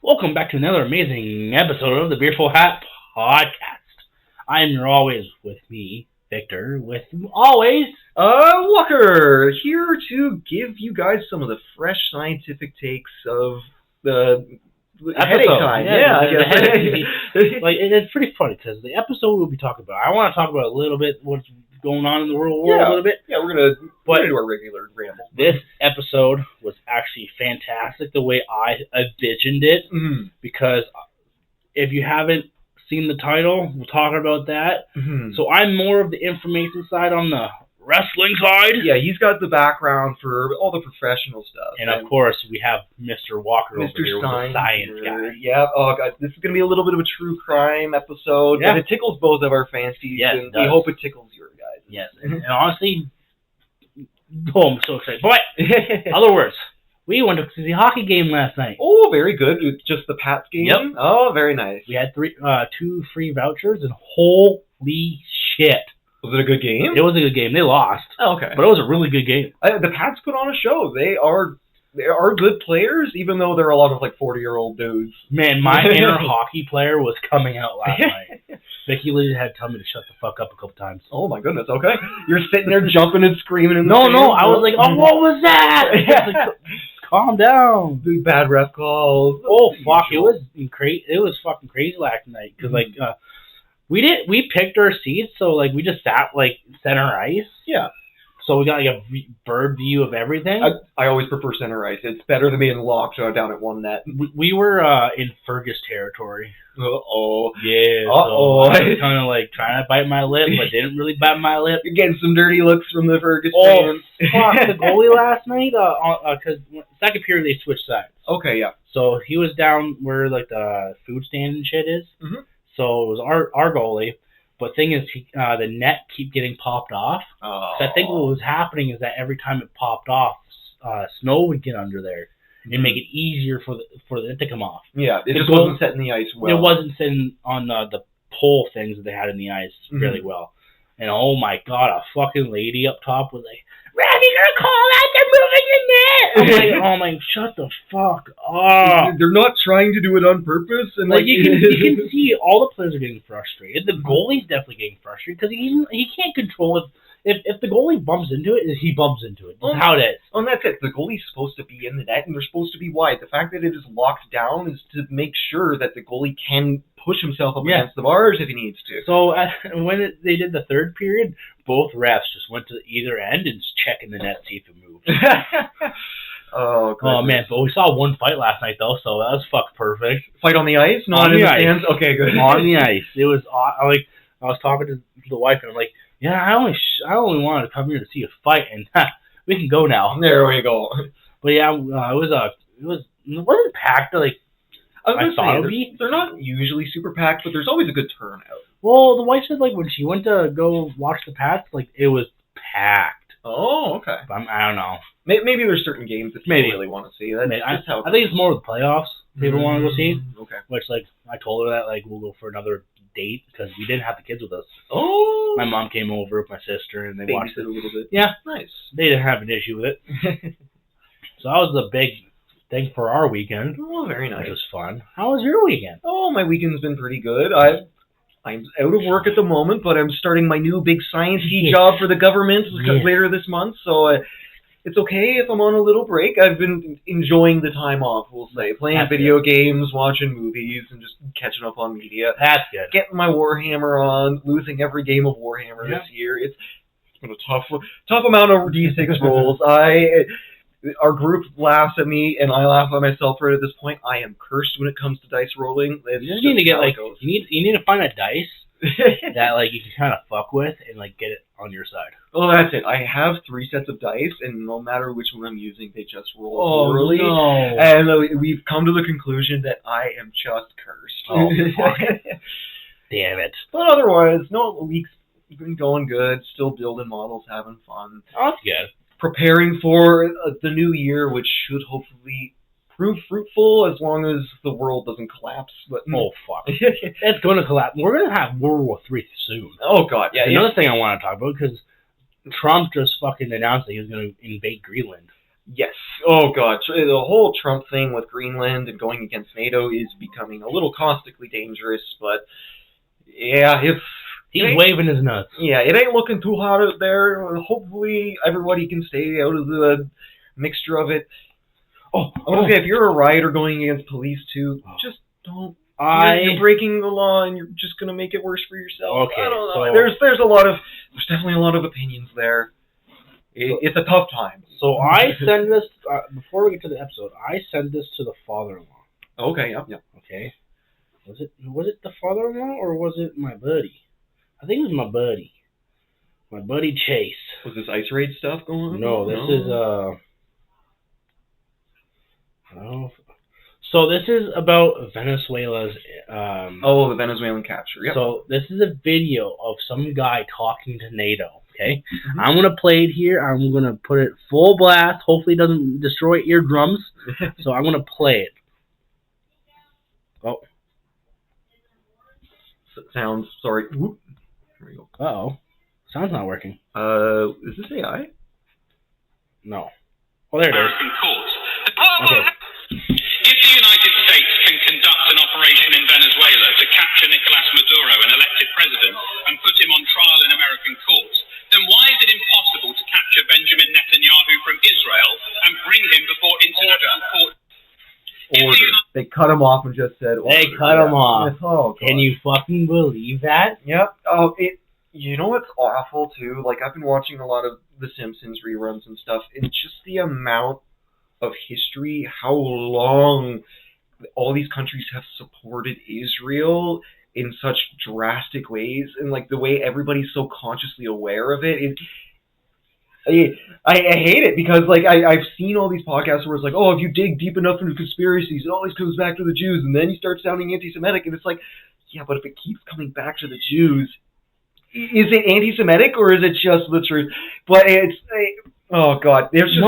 Welcome back to another amazing episode of the Beerful Hat Podcast. I'm your always with me, Victor, with always Walker, here to give you guys some of the fresh scientific takes of the headache time. It's pretty funny because the episode we'll be talking about, I want to talk about a little bit what's going on in the world a little bit. Yeah, we're gonna do our regular ramble. This episode was actually fantastic the way I envisioned it, because if you haven't seen the title, we'll talk about that. So I'm more of the information side on the wrestling side. Yeah, he's got the background for all the professional stuff. And of course, we have Mr. Walker over here, the science guy. Yeah, oh god, this is going to be a little bit of a true crime episode, but it tickles both of our fancies, and we hope it tickles your guys. Yes, and honestly, I'm so excited. But, other words, we went to the hockey game last night. Oh, very good. Just the Pats game? Yep. Oh, very nice. We had two free vouchers, and holy shit. Was it a good game? It was a good game. They lost. Oh, okay. But it was a really good game. The Pats put on a show. They are good players, even though they're a lot of 40-year-old dudes. Man, my inner hockey player was coming out last night. Vicky Lee had to tell me to shut the fuck up a couple times. Oh my goodness, okay. You're sitting there jumping and screaming in the No, I was like, oh, what was that? Calm down. Big bad ref calls. Oh, fuck, it was fucking crazy last night, because, we picked our seats, so, we just sat, center ice. Yeah. So we got, a bird view of everything. I always prefer center ice. It's better than being locked down at one net. We were in Fergus territory. Uh-oh. Yeah. Uh-oh. So I was kind of, trying to bite my lip, but didn't really bite my lip. You're getting some dirty looks from the Fergus fans. Fuck, the goalie last night, because second period they switched sides. Okay, yeah. So he was down where, the food stand and shit is. Mm-hmm. So it was our goalie. But thing is, the net keep getting popped off. Oh. So I think what was happening is that every time it popped off, snow would get under there and make it easier for it to come off. Yeah, it just wasn't setting the ice well. It wasn't sitting on the pole things that they had in the ice really well. And oh my god, a fucking lady up top was like, "Randy, you're gonna call that? They're moving your net!" I'm like, shut the fuck up. They're not trying to do it on purpose. And you can see all the players are getting frustrated. The goalie's definitely getting frustrated because he can't control it. If the goalie bumps into it, he bumps into it. That's how it is. And that's it. The goalie's supposed to be in the net, and they're supposed to be wide. The fact that it is locked down is to make sure that the goalie can push himself up against the bars if he needs to. So when they did the third period, both refs just went to either end and checking the net, see if it moved. Oh man, but we saw one fight last night though, so that was fuck perfect. Fight on the ice, not in the stands. Okay, good. On the ice, it was. I was talking to the wife, and I'm like, yeah, I only wanted to come here to see a fight, and we can go now. There we go. But yeah, it wasn't packed I thought it would be. They're not usually super packed, but there's always a good turnout. Well, the wife said when she went to go watch the Pats, it was packed. Oh, okay. But I don't know. Maybe there's certain games that people really want to see. I think it's more of the playoffs people want to go see. Okay. Which, I told her that, we'll go for another date because we didn't have the kids with us. Oh. My mom came over with my sister and they watched it a little bit. Yeah. Nice. They didn't have an issue with it. So that was the big thing for our weekend. Oh, very nice. Which was fun. How was your weekend? Oh, my weekend's been pretty good. I'm out of work at the moment, but I'm starting my new big science-y job for the government later this month, so it's okay if I'm on a little break. I've been enjoying the time off, we'll say. Playing video games, watching movies, and just catching up on media. That's good. Getting my Warhammer on, losing every game of Warhammer this year. It's been a tough amount of D6 rolls. Our group laughs at me, and I laugh at myself right at this point. I am cursed when it comes to dice rolling. You just need to get you need to find a dice that you can kind of fuck with and get it on your side. Oh, that's it. I have 3 sets of dice, and no matter which one I'm using, they just roll poorly. No. And we've come to the conclusion that I am just cursed. Oh, fuck. Damn it. But otherwise, no, the week's been going good. Still building models, having fun. Oh, that's good. Preparing for the new year, which should hopefully prove fruitful as long as the world doesn't collapse. But oh, fuck. It's going to collapse. We're going to have World War III soon. Oh, God. Yeah. Another thing I want to talk about, because Trump just fucking announced that he was going to invade Greenland. Yes. Oh, God. The whole Trump thing with Greenland and going against NATO is becoming a little caustically dangerous, but yeah, if... He's waving his nuts. Yeah, it ain't looking too hot out there. Hopefully everybody can stay out of the mixture of it. I want to say, if you're a rioter going against police too, just don't. You're breaking the law, and you're just gonna make it worse for yourself. Okay, I don't know. There's definitely a lot of opinions there. It's a tough time. So I send this before we get to the episode. I send this to the father-in-law. Okay. Yep. Okay. Was it the father-in-law or was it my buddy? I think it was my buddy. My buddy Chase. Was this ice raid stuff going on? No, this is So this is about Venezuela's the Venezuelan capture. Yep. So this is a video of some guy talking to NATO. Okay, I'm gonna play it here. I'm gonna put it full blast. Hopefully, it doesn't destroy eardrums. So I'm gonna play it. Oh, sounds sorry. Whoop. There we go. Uh-oh, sound's not working. Is this AI? No. Oh, there it is. Okay. If the United States can conduct an operation in Venezuela to capture Nicolas Maduro, an elected president, and put him on trial in American courts, then why is it impossible to capture Benjamin Netanyahu from Israel and bring him before international court? Order. They cut him off and just said order. They cut him off. Oh, can you fucking believe that? Yep. You know what's awful too? Like, I've been watching a lot of The Simpsons reruns and stuff, and just the amount of history, how long all these countries have supported Israel in such drastic ways, and like the way everybody's so consciously aware of it. I hate it because like I've seen all these podcasts where it's like, oh, if you dig deep enough into conspiracies, it always comes back to the Jews, and then you start sounding anti-Semitic, and it's like, yeah, but if it keeps coming back to the Jews, is it anti-Semitic or is it just the truth? But oh God, there's just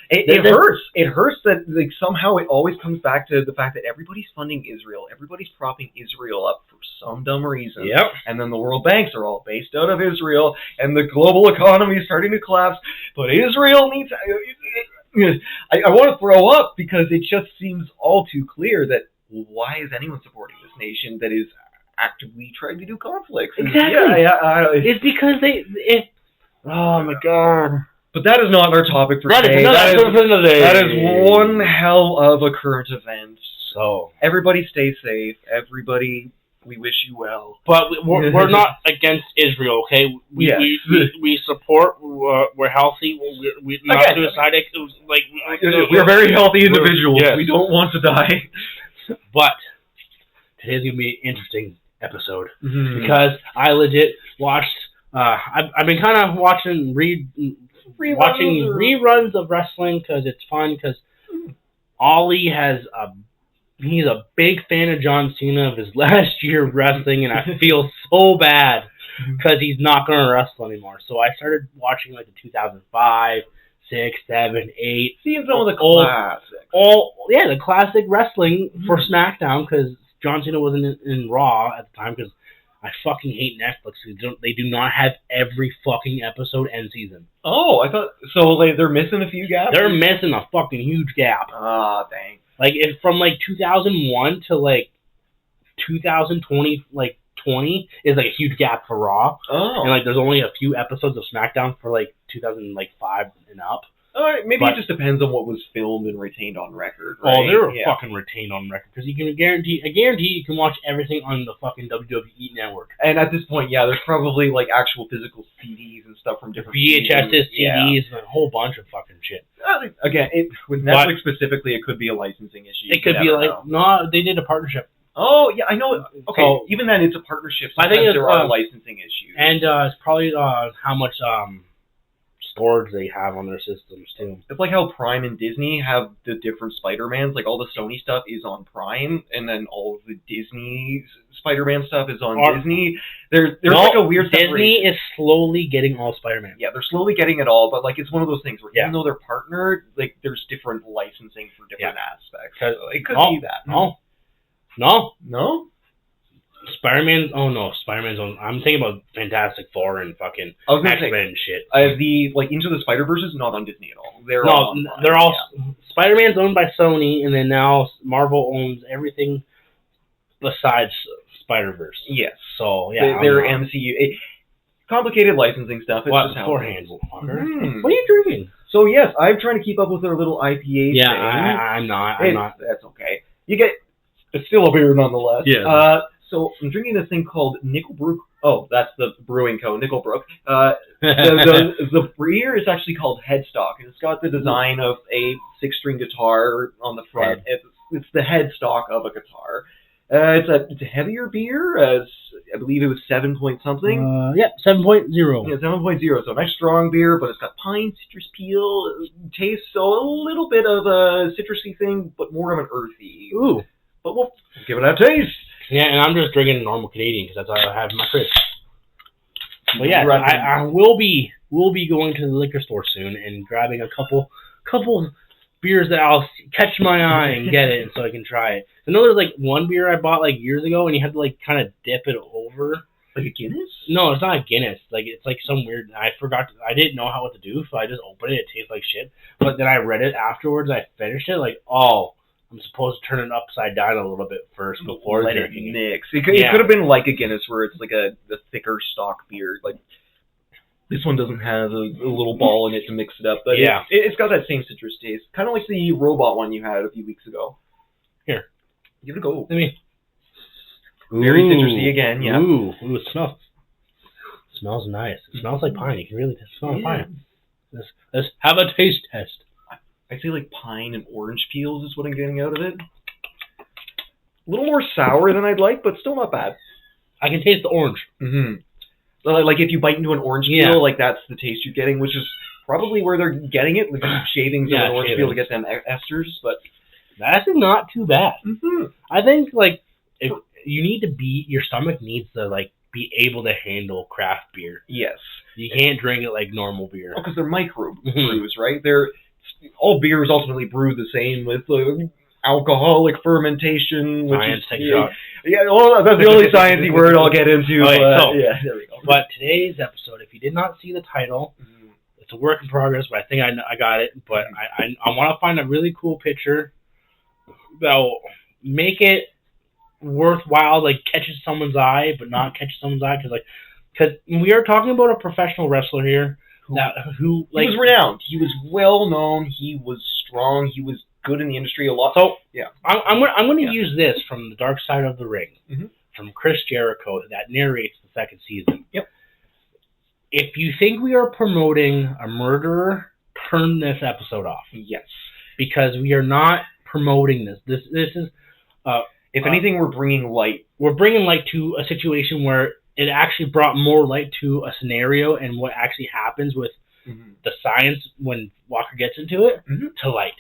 It hurts. It hurts that like somehow it always comes back to the fact that everybody's funding Israel, everybody's propping Israel up for some dumb reason. Yep. And then the world banks are all based out of Israel, and the global economy is starting to collapse. But Israel needs. I want to throw up because it just seems all too clear that why is anyone supporting this nation that is actively trying to do conflicts? Exactly. It's because oh my God. But that is not our topic for today. That is one hell of a current event. So everybody stay safe. Everybody, we wish you well. But we're not against Israel, okay? We support. We're healthy. We're not suicidal. Like we're very healthy individuals. Yes. We don't want to die. But today's gonna be an interesting episode because I legit watched. I've been kind of watching reruns of wrestling because it's fun. Because Ollie he's a big fan of John Cena of his last year of wrestling, and I feel so bad because he's not going to wrestle anymore. So I started watching like the 2005, 6, 7, 8. Seeing some of the classics. The classic wrestling for SmackDown because John Cena wasn't in Raw at the time because I fucking hate Netflix. They do not have every fucking episode and season. Oh, I thought so. They're missing a few gaps. They're missing a fucking huge gap. Ah, dang. Like it's from like 2001 to like 2020, like 20 is like a huge gap for Raw. Oh, and like there's only a few episodes of SmackDown for like 2005 and up. All right, maybe it just depends on what was filmed and retained on record. Right? Oh, they're fucking retained on record because you can guarantee you can watch everything on the fucking WWE network. And at this point, there's probably like actual physical CDs and stuff from different VHSs, CDs, and a whole bunch of fucking shit. Again, with Netflix specifically, it could be a licensing issue. It could be like no, they did a partnership. Oh yeah, I know. Okay, so, even then, it's a partnership. I think there are licensing issues, and it's probably how much storage they have on their systems too. It's like how Prime and Disney have the different Spider-Mans. Like all the Sony stuff is on Prime, and then all of the Disney Spider-Man stuff is on Disney. There's like a weird Disney separation. is slowly getting all Spider-Man. Yeah, they're slowly getting it all, but like it's one of those things where even though they're partnered, like there's different licensing for different aspects. So it could be that. No. Spider-Man's. Oh no, Spider-Man's own. I'm thinking about Fantastic Four and fucking X-Men and shit. Into the Spider-Verse is not on Disney at all. They're all. Spider-Man's owned by Sony, and then now Marvel owns everything besides Spider-Verse. Yes. So yeah, they're MCU. Complicated licensing stuff. It's what beforehand? What are you drinking? So yes, I'm trying to keep up with their little IPA thing. I'm not. That's okay. It's still a beer nonetheless. Yeah. So I'm drinking this thing called Nickelbrook. Oh, that's the brewing co. Nickelbrook. The beer is actually called Headstock. It's got the design of a 6-string guitar on the front. It's the headstock of a guitar. It's a heavier beer, as I believe it was 7 point something. 7.0. Yeah, 7.0. So a nice strong beer, but it's got pine, citrus peel. Tastes a little bit of a citrusy thing, but more of an earthy. Ooh. But we'll give it a taste. Yeah, and I'm just drinking normal Canadian because that's all I have in my fridge. But yeah, I will be going to the liquor store soon and grabbing a couple beers that I'll catch my eye and get it, and so I can try it. I know there's like one beer I bought like years ago, and you had to like kind of dip it over. Like a Guinness? No, it's not a Guinness. Like it's like some weird. I forgot. I didn't know what to do, so I just opened it. It tastes like shit. But then I read it afterwards. I finished it. Like, I'm supposed to turn it upside down a little bit first before drinking it. Mix. It could have been like a Guinness, where it's like a thicker stock beer. Like this one doesn't have a little ball in it to mix it up, but it's got that same citrus taste, kind of like the robot one you had a few weeks ago. Here, give it a go. Let me. Very citrusy again. Yeah. Ooh, it smells nice. It smells like pine. You can really smell pine. Let's have a taste test. I say like pine and orange peels is what I'm getting out of it. A little more sour than I'd like, but still not bad. I can taste the orange. Mm-hmm. Like if you bite into an orange peel, like that's the taste you're getting, which is probably where they're getting it, like shavings of an orange peel to get them esters. But that's not too bad. Mm-hmm. I think like if you need to your stomach needs to like be able to handle craft beer. Yes. You can't drink it like normal beer. Because they're micro brews, right? All beers ultimately brew the same with alcoholic fermentation. Science takes that's the only sciencey word I'll get into. There we go. But today's episode, if you did not see the title, it's a work in progress, but I think I got it. But I want to find a really cool picture that will make it worthwhile, like catches someone's eye, but not catches someone's eye, because we are talking about a professional wrestler here. Who he was renowned. He was well known. He was strong. He was good in the industry a lot. So yeah, I'm going to use this from the Dark Side of the Ring, from Chris Jericho that narrates the second season. Yep. If you think we are promoting a murderer, turn this episode off. Yes, because we are not promoting this. This is if anything, we're bringing light. We're bringing light to a situation where it actually brought more light to a scenario and what actually happens with the science when Walker gets into it to light.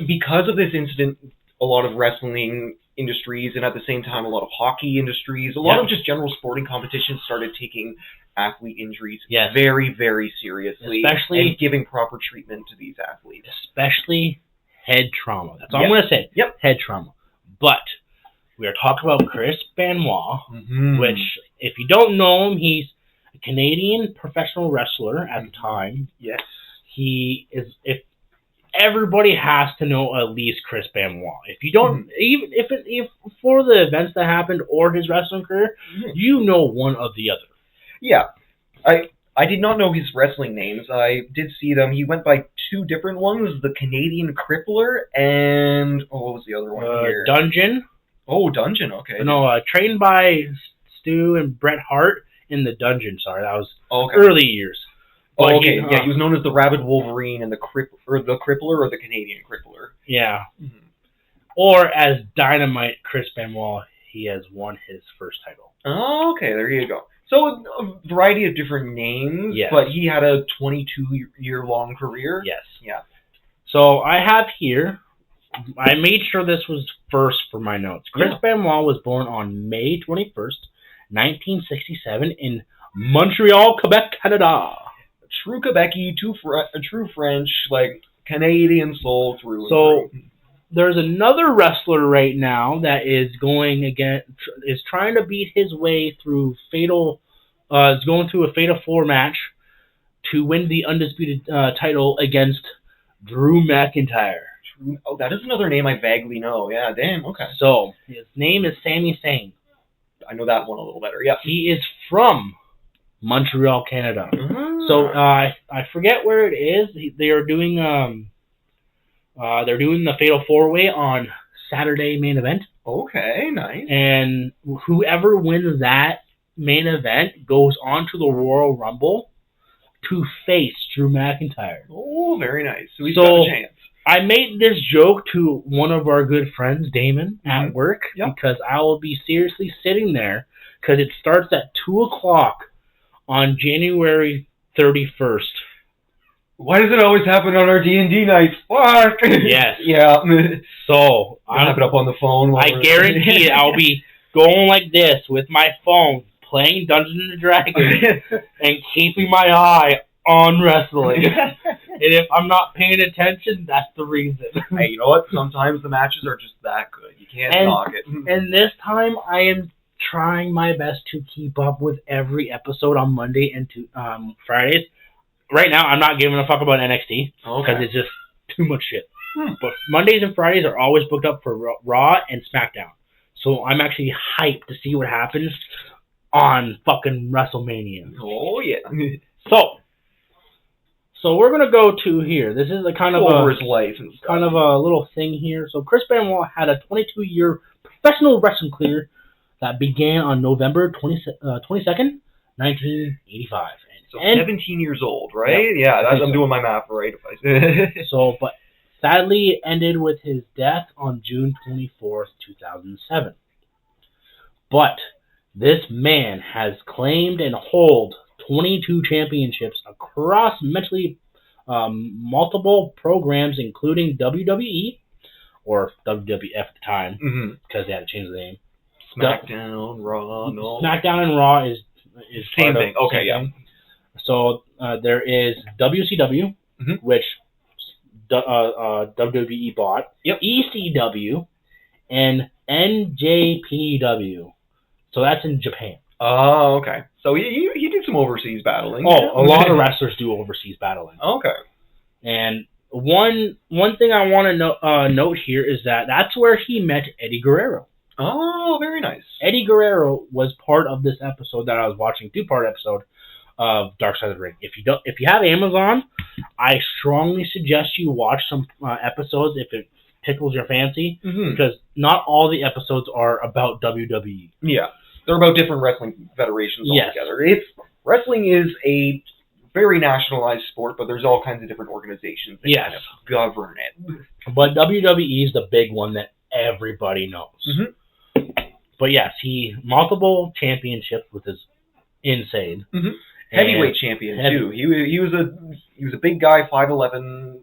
Because of this incident, a lot of wrestling industries and at the same time a lot of hockey industries, a lot of just general sporting competitions started taking athlete injuries very, very seriously, and giving proper treatment to these athletes. Especially head trauma. That's all I'm going to say. Yep. Head trauma. But we are talking about Chris Benoit, which, if you don't know him, he's a Canadian professional wrestler at the time. Yes. He is, if everybody has to know at least Chris Benoit. If you don't, even if for the events that happened or his wrestling career, you know one of the other. Yeah. I did not know his wrestling names. I did see them. He went by two different ones, the Canadian Crippler and, what was the other one here? Dungeon. Oh, Dungeon, okay. No, trained by Stu and Bret Hart in the Dungeon. Sorry, that was early years. But he was known as the Rabid Wolverine and the Crippler or the Canadian Crippler. Yeah. Or as Dynamite Chris Benoit, he has won his first title. Oh, okay, there you go. So a variety of different names, but he had a 22-year-long career. Yes. Yeah. So I have here, I made sure this was first for my notes. Chris Benoit was born on May 21st, 1967 in Montreal, Quebec, Canada. True Quebecy, true French, like Canadian soul through. So there's another wrestler right now that is trying to beat his way through is going through a Fatal 4 match to win the undisputed title against Drew McIntyre. Oh, that is another name I vaguely know. Yeah, damn, okay. So, his name is Sami Zayn. I know that one a little better, yeah. He is from Montreal, Canada. Ah. So, I forget where it is. They are doing they're doing the Fatal 4-Way on Saturday main event. Okay, nice. And whoever wins that main event goes on to the Royal Rumble to face Drew McIntyre. Oh, very nice. So he's got a chance. I made this joke to one of our good friends, Damon, at work, because I will be seriously sitting there, because it starts at 2 o'clock on January 31st. Why does it always happen on our D&D nights? Fuck! Yes. Yeah. So, I'll have it up on the phone. I guarantee it, I'll be going like this with my phone, playing Dungeons & Dragons, and keeping my eye on wrestling. And if I'm not paying attention, that's the reason. Hey, you know what? Sometimes the matches are just that good. You can't knock it. And this time, I am trying my best to keep up with every episode on Monday and Fridays. Right now, I'm not giving a fuck about NXT, because it's just too much shit. But Mondays and Fridays are always booked up for Raw and SmackDown. So I'm actually hyped to see what happens on fucking WrestleMania. Oh, yeah. So we're going to go to here. This is a kind of his life and stuff. Kind of a little thing here. So Chris Benoit had a 22-year professional wrestling career that began on November 22nd, 1985. So 17 years old, right? Yeah, I'm doing my math right. But sadly, it ended with his death on June 24th, 2007. But this man has claimed and hold 22 championships across multiple programs, including WWE, or WWF at the time, because they had to change the name. SmackDown, Raw, no. SmackDown and Raw is same thing. Okay, yeah. So there is WCW, which WWE bought, ECW, and NJPW. So that's in Japan. Oh, okay. So he did some overseas battling. Oh, a lot of wrestlers do overseas battling. Okay. And one thing I want to note here is that's where he met Eddie Guerrero. Oh, very nice. Eddie Guerrero was part of this episode that I was watching, 2-part episode of Dark Side of the Ring. If you have Amazon, I strongly suggest you watch some episodes if it tickles your fancy, because not all the episodes are about WWE. Yeah, they're about different wrestling federations altogether. Wrestling is a very nationalized sport, but there's all kinds of different organizations that kind of govern it. But WWE is the big one that everybody knows. But yes, he multiple championships, which is insane. Heavyweight champion too. He was a big guy, 5'11".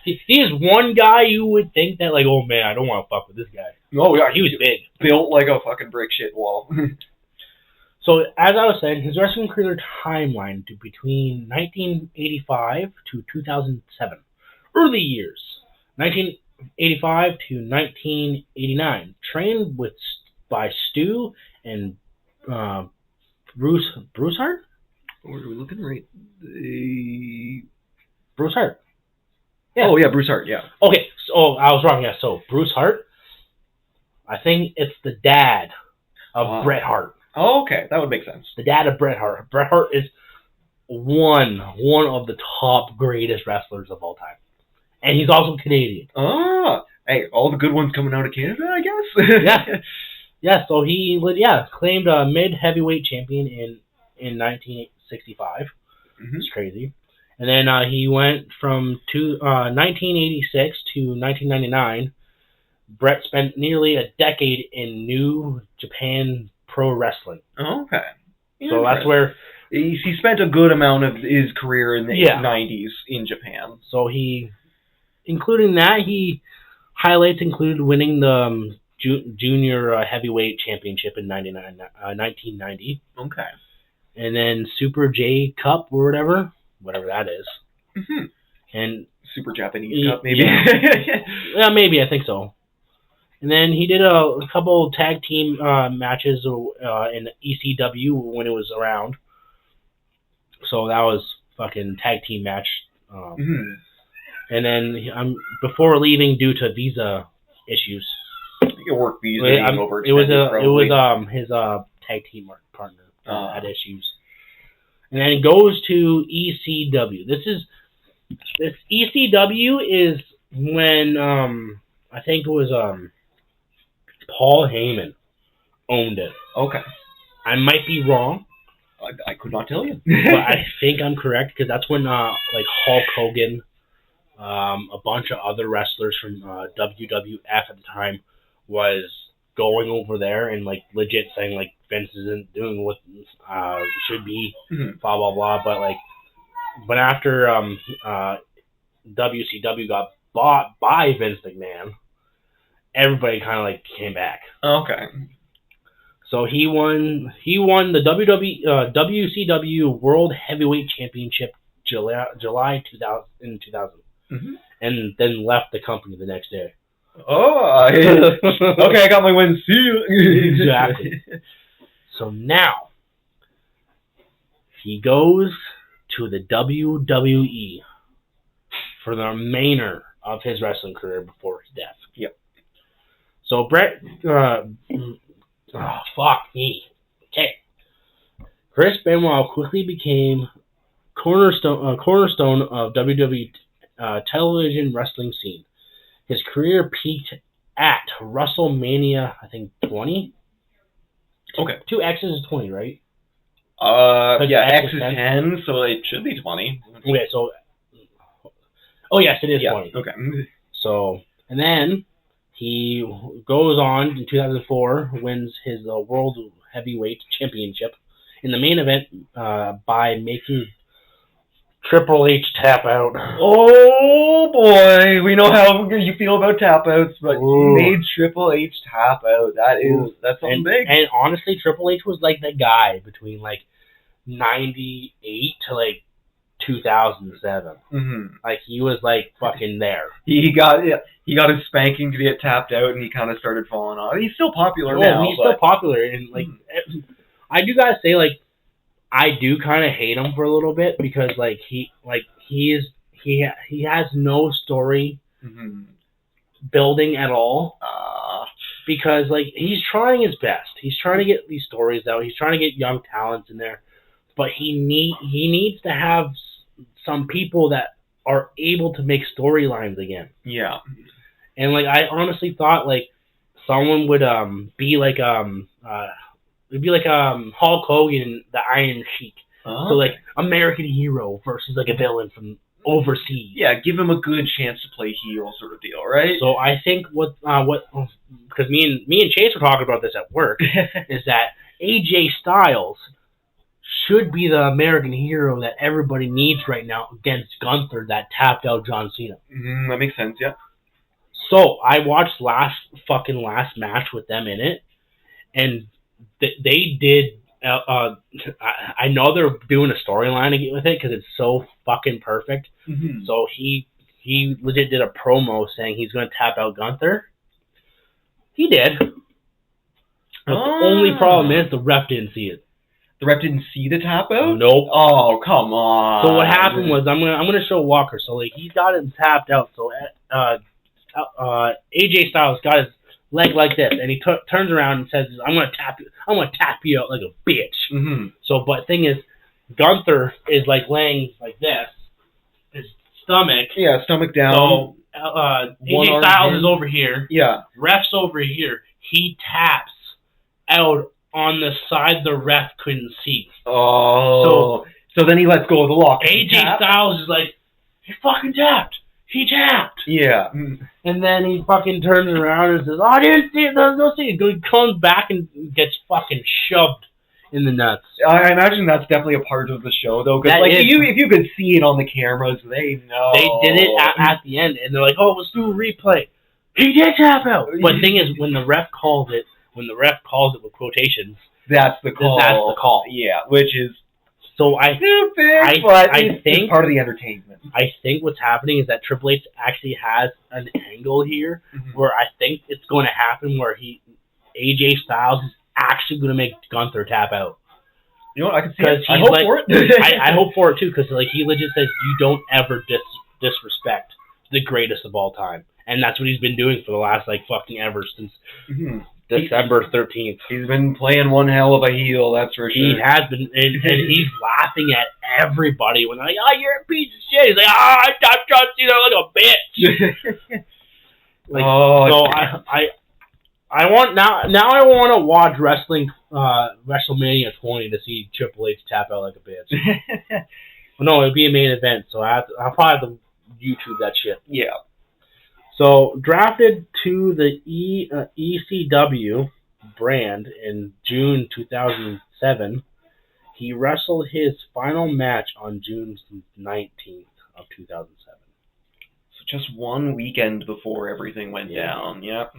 He is one guy you would think that oh man, I don't want to fuck with this guy. Oh yeah, he was big, built like a fucking brick shit wall. So as I was saying, his wrestling career timeline to between 1985 to 2007, early years, 1985 to 1989, trained by Stu and Bruce Hart. Where are we looking? Right, Bruce Hart. Yeah. Oh yeah, Bruce Hart. Yeah. Okay. So I was wrong. Yeah. So Bruce Hart. I think it's the dad of Bret Hart. Oh, okay, that would make sense. The dad of Bret Hart. Bret Hart is one of the top greatest wrestlers of all time, and he's also Canadian. Hey, all the good ones coming out of Canada, I guess. Yeah. So he claimed a mid-heavyweight champion in 1965. It's crazy. And then he went from 1986 to 1999. Bret spent nearly a decade in New Japan Pro Wrestling. Okay. So that's where he spent a good amount of his career in the 90s in Japan. So including that, highlights included winning the junior heavyweight championship in 1990. Okay. And then Super J Cup or whatever that is. And Super Japanese Cup, maybe. Yeah, maybe, I think so. And then he did a couple tag team matches in ECW when it was around. So that was fucking tag team match. And then before leaving due to visa issues. Your work visa being overextended. It was his tag team partner had issues. And then it goes to ECW. This ECW is when I think it was Paul Heyman owned it. Okay. I might be wrong. I could not tell you. But I think I'm correct, because that's when like Hulk Hogan, a bunch of other wrestlers from WWF at the time was going over there and like legit saying like Vince isn't doing what should be, blah blah blah. But after WCW got bought by Vince McMahon, everybody kind of like came back. Okay. So he won the WCW World Heavyweight Championship July 2000, and then left the company the next day. Oh, okay, I got my win. See you. Exactly. So now he goes to the WWE for the remainder of his wrestling career before his death. Yep. So Brett, fuck me. Okay. Chris Benoit quickly became cornerstone of WWE television wrestling scene. His career peaked at WrestleMania, I think 20. Okay. 2 X's is 20, right? Yeah, X is 10, so it should be 20. Okay, so... Oh, yes, it is 20. Okay. So, and then he goes on in 2004, wins his World Heavyweight Championship in the main event by making Triple H tap out. Oh, boy. We know how you feel about tap outs, but you made Triple H tap out. That's something big. And honestly, Triple H was like the guy between like 98 to like 2007. Like he was like fucking there. He got his spanking to get tapped out, and he kind of started falling off. He's still popular now. He's still popular, and like I do gotta say, like I do kind of hate him for a little bit, because like he has no story building at all. Because like he's trying his best. He's trying to get these stories out. He's trying to get young talents in there. But he needs to have some people that are able to make storylines again. Yeah. And like I honestly thought like someone would be like it'd be like Hulk Hogan, the Iron Sheik. So like American hero versus like a villain from overseas. Yeah, give him a good chance to play heel, sort of deal, right? So I think because me and Chase were talking about this at work is that AJ Styles should be the American hero that everybody needs right now against Gunther that tapped out John Cena. That makes sense, yeah. So I watched last match with them in it, and they did. I know they're doing a storyline with it because it's so fucking perfect. So he legit did a promo saying he's going to tap out Gunther. He did. But the only problem is the ref didn't see it. The ref didn't see the tap out? Nope. Oh, come on. So what happened was I'm gonna show Walker. So like he got him tapped out. So AJ Styles got his leg like this, and he turns around and says, "I'm gonna tap you out like a bitch." So, but thing is, Gunther is like laying like this, his stomach. Yeah, stomach down. So AJ Styles is over here. Yeah. Ref's over here. He taps out on the side the ref couldn't see. Oh. So then he lets go of the lock. AJ Styles is like, he fucking tapped. He tapped. Yeah. And then he fucking turns around and says, I didn't see it. There's no see it. He comes back and gets fucking shoved in the nuts. I imagine that's definitely a part of the show, though. Because like, if you could see it on the cameras, they know. They did it at the end, and they're like, oh, let's do a replay. He did tap out. But the thing is, when the ref calls it with quotations, that's the call. That's the call. Yeah, which is So I think it's part of the entertainment. I think what's happening is that Triple H actually has an angle here where I think it's going to happen where AJ Styles is actually going to make Gunther tap out. You know what? I can see it. I hope for it. I hope for it too, because he legit says you don't ever disrespect the greatest of all time, and that's what he's been doing for the last fucking ever since December 13th. He's been playing one hell of a heel, that's for sure. He has been, and he's laughing at everybody when they're like, "Oh, you're a piece of shit." He's like, "Oh, I John Cena like a bitch." I want I want to watch WrestleMania 20 to see Triple H tap out like a bitch. No, it'd be a main event, so I'll probably have to YouTube that shit. Yeah. So, drafted to the ECW brand in June 2007, he wrestled his final match on June 19th of 2007. So just one weekend before everything went down. Yep.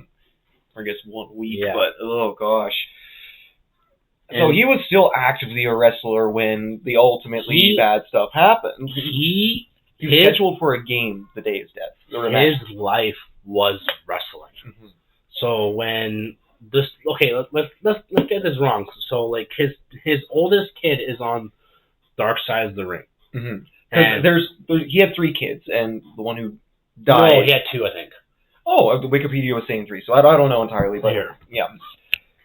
Or I guess 1 week, but oh gosh. So he was still actively a wrestler when the ultimately bad stuff happened. He was scheduled for a game the day of his death. His life was wrestling. Mm-hmm. So when this, let's get this wrong. So his oldest kid is on Dark Side of the Ring. Mm-hmm. And he had 3 kids, and the one who died. No, he had 2, I think. Oh, the Wikipedia was saying 3, so I don't know entirely. But yeah.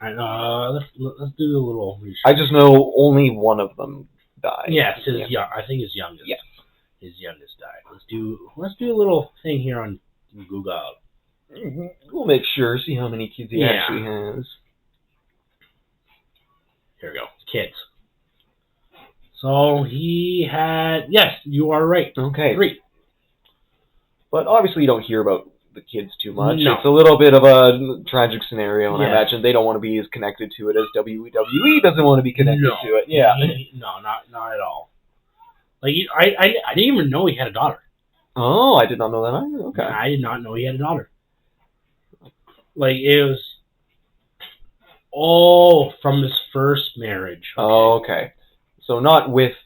Let's do a little research. I just know only one of them died. Yes, I think his youngest. Yeah. His youngest died. Let's do a little thing here on Google. We'll make sure, see how many kids he actually has. Here we go. Kids. So he had, yes, you are right. Okay. 3. But obviously you don't hear about the kids too much. No. It's a little bit of a tragic scenario, and I imagine they don't want to be as connected to it as WWE doesn't want to be connected to it. Yeah. No, not at all. I didn't even know he had a daughter. Oh, I did not know that either. Okay. I did not know he had a daughter. It was all from his first marriage. Okay. Oh, okay. So not with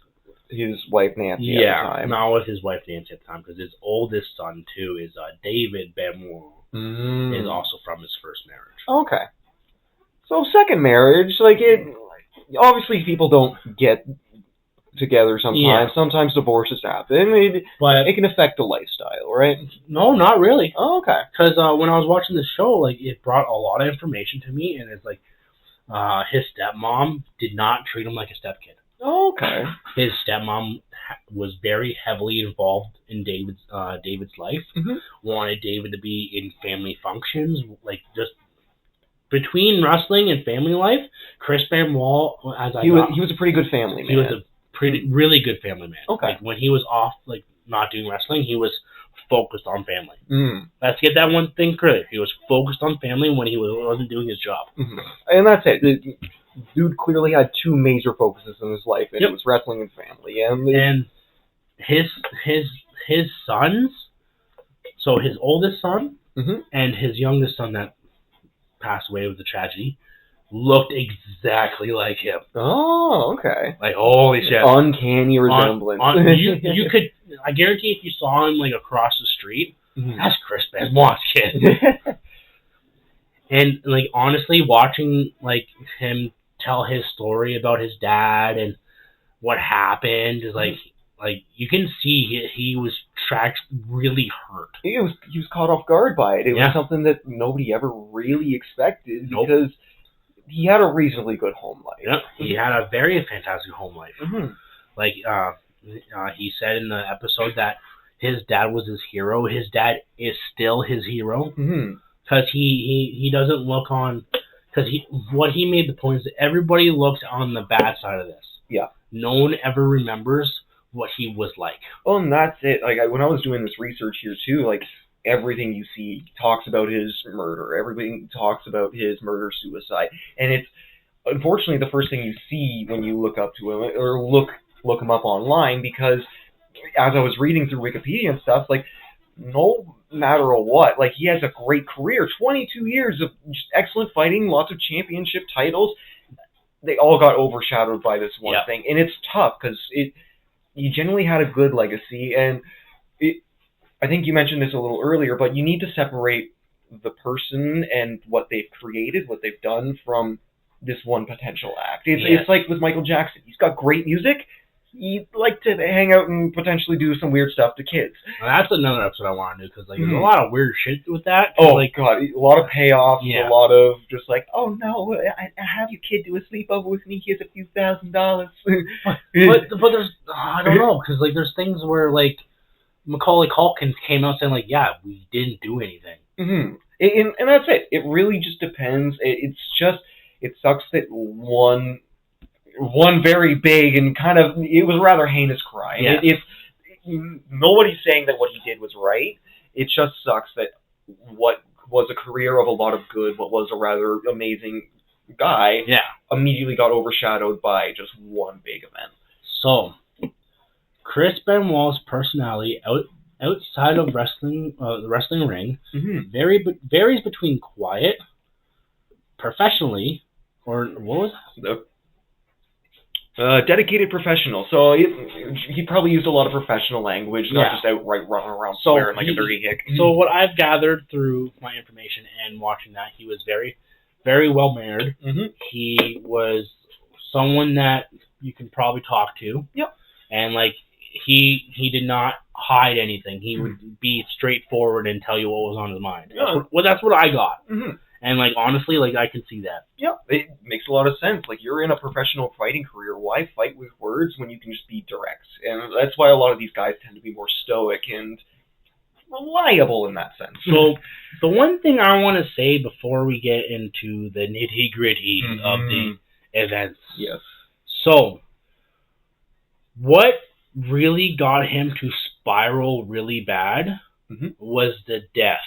his wife Nancy at the time. Not with his wife Nancy at the time, because his oldest son too is David Benoit. Is also from his first marriage. Okay. So second marriage, obviously people don't get together sometimes. Yeah. Sometimes divorces happen. But it can affect the lifestyle, right? No, not really. Oh, okay. Because when I was watching the show, it brought a lot of information to me, and it's his stepmom did not treat him like a stepkid. Oh, okay. His stepmom was very heavily involved in David's life. Mm-hmm. Wanted David to be in family functions, just between wrestling and family life. Chris Benoit, he was a pretty good family man. He was a really good family man. Okay. When he was off, not doing wrestling, he was focused on family. Mm. Let's get that one thing clear. He was focused on family when he wasn't doing his job. Mm-hmm. And that's it. The dude clearly had 2 major focuses in his life, and it was wrestling and family. And his sons, so his oldest son and his youngest son that passed away with the tragedy, looked exactly like him. Oh, okay. Holy shit. Uncanny resemblance. You could, I guarantee if you saw him across the street, that's Chris Benoit's kid. And honestly, watching him tell his story about his dad and what happened is you can see he was really hurt. He was caught off guard by it. It was something that nobody ever really expected because he had a reasonably good home life. Yeah, he had a very fantastic home life. Mm-hmm. He said in the episode that his dad was his hero. His dad is still his hero because he doesn't look on. Because what he made the point is that everybody looks on the bad side of this. Yeah. No one ever remembers what he was like. Oh, and that's it. When I was doing this research here too, everything you see talks about his murder. Everything talks about his murder-suicide. And it's, unfortunately, the first thing you see when you look up to him, or look him up online, because as I was reading through Wikipedia and stuff, no matter what, he has a great career. 22 years of just excellent fighting, lots of championship titles. they all got overshadowed by this one thing, and it's tough because you generally had a good legacy, and I think you mentioned this a little earlier, but you need to separate the person and what they've created, what they've done from this one potential act. It's like with Michael Jackson. He's got great music. He'd like to hang out and potentially do some weird stuff to kids. Well, that's another episode I want to do, because there's a lot of weird shit with that. Oh, God, a lot of payoffs, a lot of just like, oh, no, I have your kid do a sleepover with me, here's a few $1,000s. but there's, I don't know, because there's things where, Macaulay Culkin came out saying, yeah, we didn't do anything. Mm-hmm. And that's it. It really just depends. It sucks that one very big and kind of, it was a rather heinous crime. Yeah. If nobody's saying that what he did was right, it just sucks that what was a career of a lot of good, what was a rather amazing guy, immediately got overshadowed by just one big event. So, Chris Benoit's personality outside of wrestling, the wrestling ring, varies between quiet, professionally, or what was that? Dedicated professional. So he probably used a lot of professional language, not just outright running around swearing like a dirty hick. So what I've gathered through my information and watching that, he was very, very well mannered. Mm-hmm. He was someone that you can probably talk to. Yep. And he did not hide anything. He would be straightforward and tell you what was on his mind. That's what I got. Mm-hmm. And honestly, I can see that. Yeah, it makes a lot of sense. You're in a professional fighting career. Why fight with words when you can just be direct? And that's why a lot of these guys tend to be more stoic and reliable in that sense. So, the one thing I want to say before we get into the nitty-gritty of the events. Yes. So, what really got him to spiral really bad was the death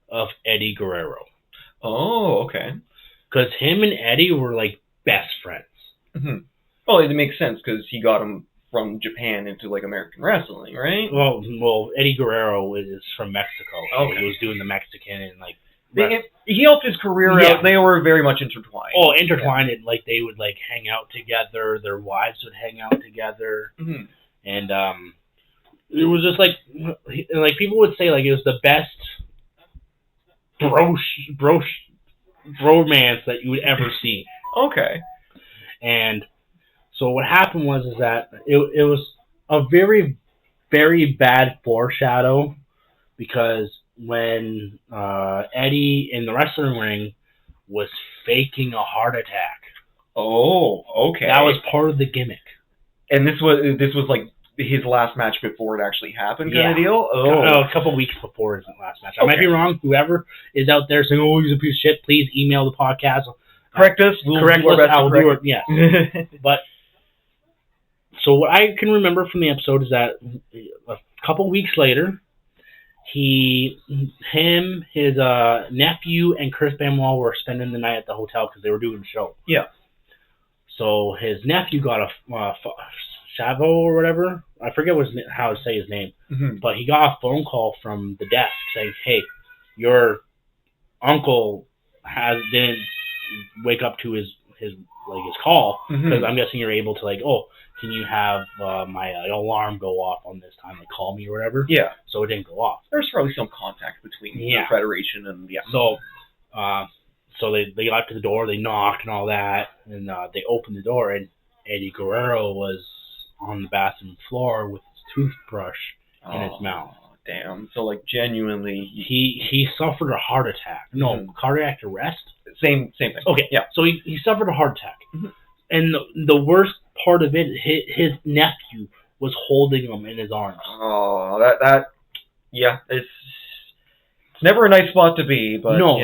of Eddie Guerrero. Oh, okay. Because him and Eddie were best friends. Mm-hmm. Oh, it makes sense because he got him from Japan into American wrestling, right? Well, Eddie Guerrero is from Mexico. So he was doing the Mexican and he helped his career out. They were very much intertwined. Oh, intertwined. Yeah. And they would hang out together. Their wives would hang out together. Mm-hmm. And it was just people would say it was the best romance that you would ever see. Okay. And so what happened was that it was a very, very bad foreshadow, because when Eddie in the wrestling ring was faking a heart attack. Oh, okay. That was part of the gimmick. And this was his last match before it actually happened, kind of deal? Oh. A couple weeks before his last match. I might be wrong. Whoever is out there saying, oh, he's a piece of shit, please email the podcast. Correct us. I'll do it. Yes. But, so what I can remember from the episode is that a couple weeks later, his nephew and Chris Benoit were spending the night at the hotel because they were doing a show. Yeah. So his nephew got a Chavo or whatever. I forget how to say his name. Mm-hmm. But he got a phone call from the desk saying, hey, your uncle didn't wake up to his call, because I'm guessing you're able to can you have my alarm go off on this time, call me or whatever. Yeah. So it didn't go off. There's probably some contact between the Federation and So they got to the door, they knocked and all that, and they opened the door, and Eddie Guerrero was on the bathroom floor with his toothbrush in his mouth. Damn. So genuinely, he suffered a heart attack. No, cardiac arrest. Same thing. Okay. Yeah. So he suffered a heart attack, and the worst part of it, his nephew was holding him in his arms. Oh, it's never a nice spot to be, but no,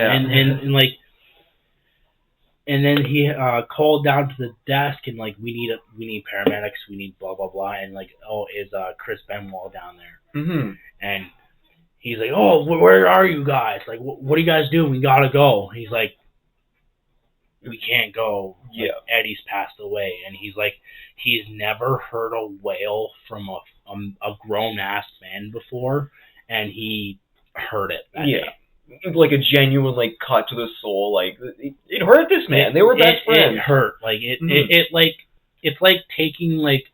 and then he called down to the desk and we need paramedics, we need blah blah blah, and is Chris Benoit down there? Mm-hmm. And he's like, oh, where are you guys? What are you guys doing? We gotta go. He's like, we can't go. Yeah, Eddie's passed away, and he's never heard a wail from a grown ass man before, and he heard it that day. like a genuine like cut to the soul. Like it hurt this man. They were best friends. It hurt. Like it's like taking like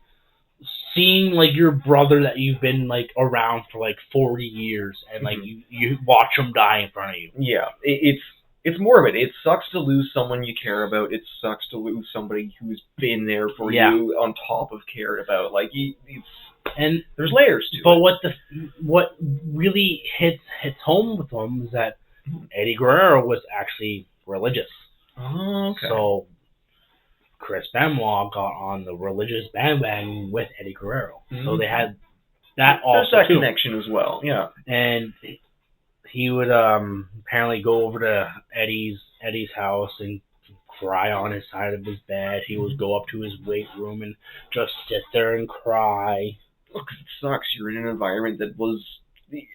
seeing like your brother that you've been like around for like 40 years and like you watch him die in front of you. Yeah, it's morbid. It sucks to lose someone you care about. It sucks to lose somebody who's been there for you on top of cared about. Like and there's layers to it. But what really hits home with them is that Eddie Guerrero was actually religious. Oh, okay. So Chris Benoit got on the religious bandwagon with Eddie Guerrero. So they had that also there's that too. connection as well. Yeah. And he would apparently go over to Eddie's house and cry on his side of his bed. He would go up to his weight room and just sit there and cry. Look, it sucks. You're in an environment that was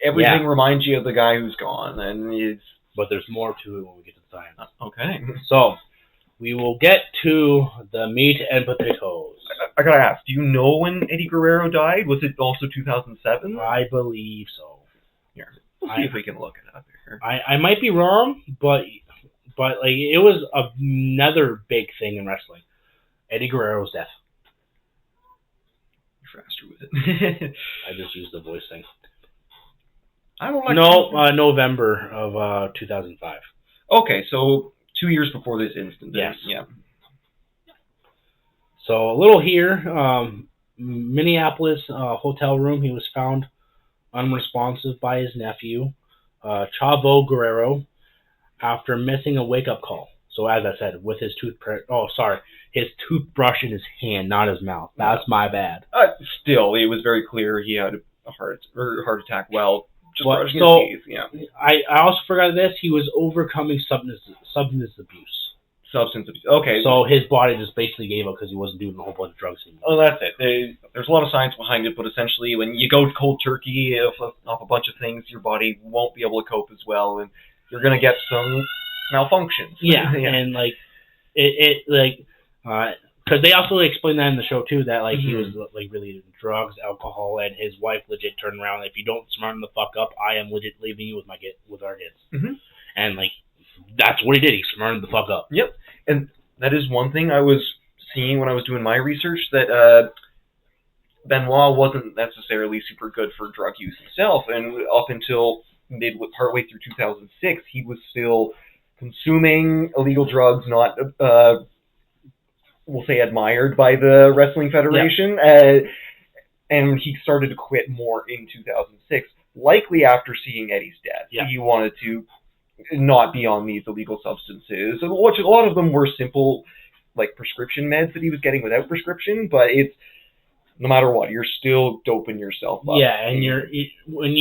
everything reminds you of the guy who's gone, and but there's more to it when we get to the science. Okay. So we will get to the meat and potatoes. I gotta ask, do you know when Eddie Guerrero died? Was it also 2007? I believe so. Here, we'll see if we can look it up here. I might be wrong, but like it was another big thing in wrestling. Eddie Guerrero's death. You're faster with it. I just used the voice thing. I don't like. November of 2005. Okay, so 2 years before this incident. Yes. Yeah. So a little here, Minneapolis hotel room. He was found unresponsive by his nephew, Chavo Guerrero, after missing a wake-up call. So as I said, with his his toothbrush in his hand, not his mouth. That's my bad. Still, it was very clear he had a heart attack. Well, just brushing his teeth. Yeah. I also forgot this. He was overcoming substance abuse. Substance abuse. Okay. So his body just basically gave up because he wasn't doing a whole bunch of drugs anymore. Oh, that's it. There's a lot of science behind it, but essentially when you go cold turkey off a bunch of things, your body won't be able to cope as well, and you're going to get some malfunctions. Yeah, and like, because they also explained that in the show too, that like he was like really into drugs, alcohol, and his wife legit turned around. If you don't smarten the fuck up, I am legit leaving you with our kids. And like, that's what he did. He smartened the fuck up. Yep. And that is one thing I was seeing when I was doing my research, that Benoit wasn't necessarily super good for drug use himself, and up until partway through 2006, he was still consuming illegal drugs, not we'll say admired by the Wrestling Federation, and he started to quit more in 2006, likely after seeing Eddie's death. He wanted to not be on these illegal substances, which a lot of them were simple, like prescription meds that he was getting without prescription, but it's, no matter what, you're still doping yourself up. Yeah, and when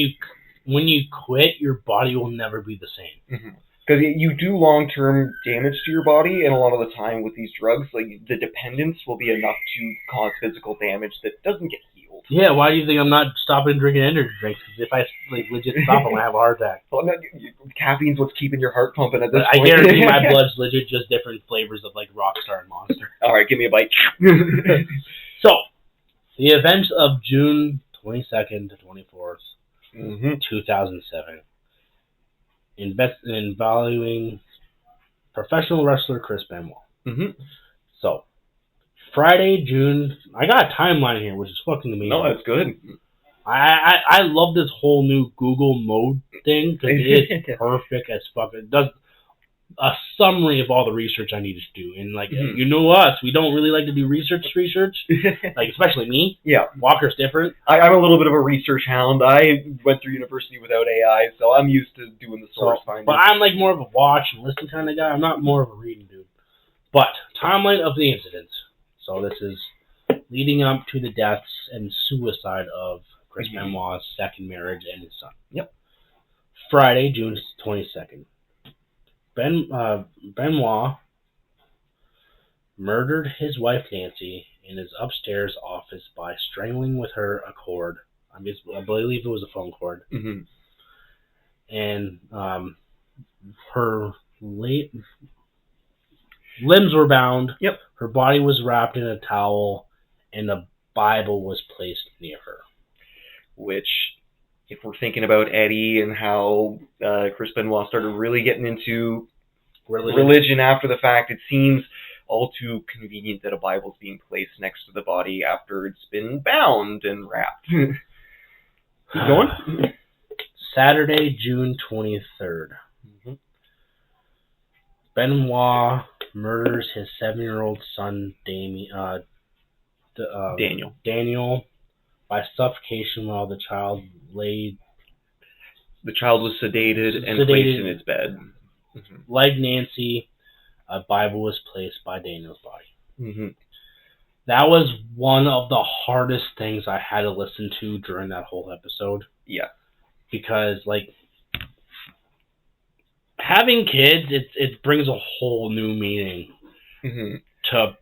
you quit, your body will never be the same. Because you do long-term damage to your body, and a lot of the time with these drugs, like the dependence will be enough to cause physical damage that doesn't get healed. Yeah, why do you think I'm not stopping drinking energy drinks? Because if I like legit stop, I'm gonna have a heart attack. Well, no, caffeine's what's keeping your heart pumping at this I point. guarantee my blood's legit just different flavors of like Rockstar and Monster. All right, give me a bite. So, the events of June 22nd to 24th, 2007. Involving professional wrestler Chris Benoit. So, Friday, June... I got a timeline here, which is fucking amazing. No, that's good. I love this whole new Google mode thing, because it is perfect as fuck. It does a summary of all the research I needed to do. And, like, you know us, we don't really like to do research. Like, especially me. Yeah. Walker's different. I'm a little bit of a research hound. I went through university without AI, so I'm used to doing the source finding. But I'm, like, more of a watch and listen kind of guy. I'm not more of a reading dude. But, timeline of the incident. So, this is leading up to the deaths and suicide of Chris Benoit's second marriage and his son. Yep. Friday, June 22nd. Benoit murdered his wife Nancy in his upstairs office by strangling with her a cord. I believe it was a phone cord. And her limbs were bound. Yep. Her body was wrapped in a towel, and a Bible was placed near her. Which if we're thinking about Eddie and how Chris Benoit started really getting into religion after the fact, it seems all too convenient that a Bible's being placed next to the body after it's been bound and wrapped. Keep going. Saturday, June 23rd. Mm-hmm. Benoit murders his 7-year-old son, Daniel, by suffocation while the child laid. The child was sedated and placed in its bed. Mm-hmm. Like Nancy, a Bible was placed by Daniel's body. Mm-hmm. That was one of the hardest things I had to listen to during that whole episode. Yeah. Because, like, having kids, it brings a whole new meaning to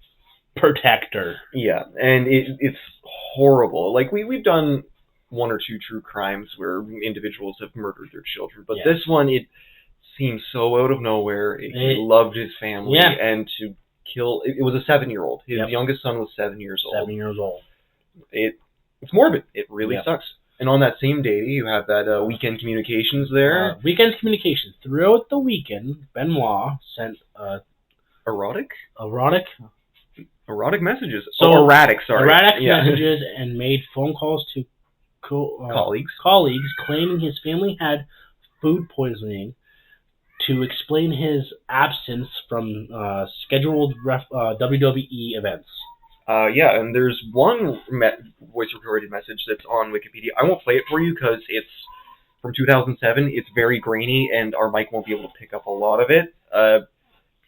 protector. Yeah, and it's horrible. Like, we've done 1 or 2 true crimes where individuals have murdered their children, but this one, it seems so out of nowhere. He loved his family, and to kill... It was a 7-year-old. His youngest son was 7 years old. 7 years old. It's morbid. It really sucks. And on that same day, you have that weekend communications there. Weekend communications. Throughout the weekend, Benoit sent... Erotic messages. Erratic messages, and made phone calls to colleagues claiming his family had food poisoning to explain his absence from scheduled WWE events. And there's one voice-recorded message that's on Wikipedia. I won't play it for you because it's from 2007. It's very grainy, and our mic won't be able to pick up a lot of it.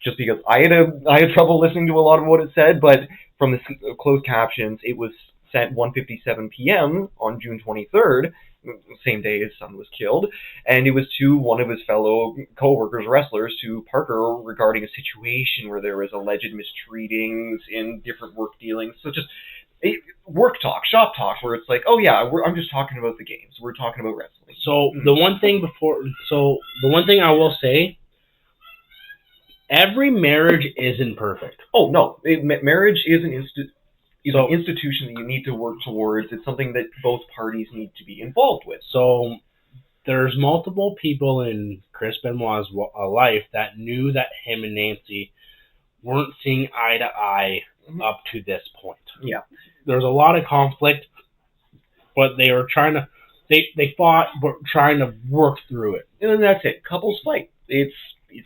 Just because I had trouble listening to a lot of what it said, but from the closed captions, it was sent 1:57 p.m. on June 23rd, same day his son was killed, and it was to one of his fellow co-workers, wrestlers, to Parker, regarding a situation where there was alleged mistreatings in different work dealings. So just work talk, shop talk, where it's like, oh yeah, I'm just talking about the games. We're talking about wrestling. So the one thing I will say, every marriage isn't perfect. Oh no, marriage is an institution that you need to work towards. It's something that both parties need to be involved with. So there's multiple people in Chris Benoit's life that knew that him and Nancy weren't seeing eye to eye up to this point. Yeah. There's a lot of conflict, but they were trying to, they fought, but trying to work through it. And that's it. Couples fight. It's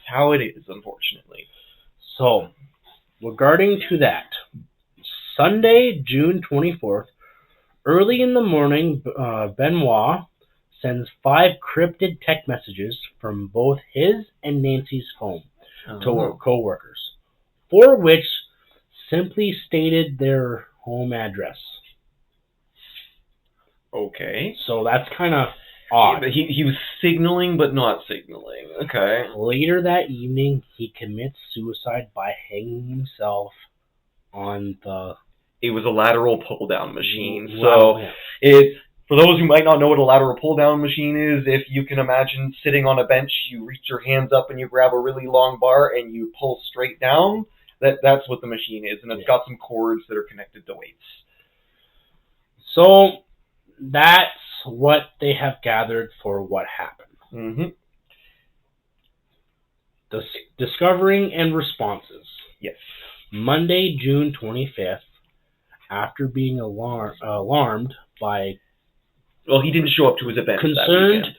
how it is, unfortunately. So, regarding to that, Sunday, June 24th, early in the morning, Benoit sends 5 cryptid text messages from both his and Nancy's phone to co-workers, 4 which simply stated their home address. Okay. So that's kind of odd. Yeah, but he was signaling, but not signaling. Okay. Later that evening, he commits suicide by hanging himself on the... It was a lateral pull-down machine. Wow. So, for those who might not know what a lateral pull-down machine is, if you can imagine sitting on a bench, you reach your hands up and you grab a really long bar and you pull straight down. That's what the machine is, and it's got some cords that are connected to weights. So, that's what they have gathered for what happened. Mm-hmm. Discovering and responses. Yes. Monday, June 25th, after being alarmed by... Well, he didn't show up to his event. Concerned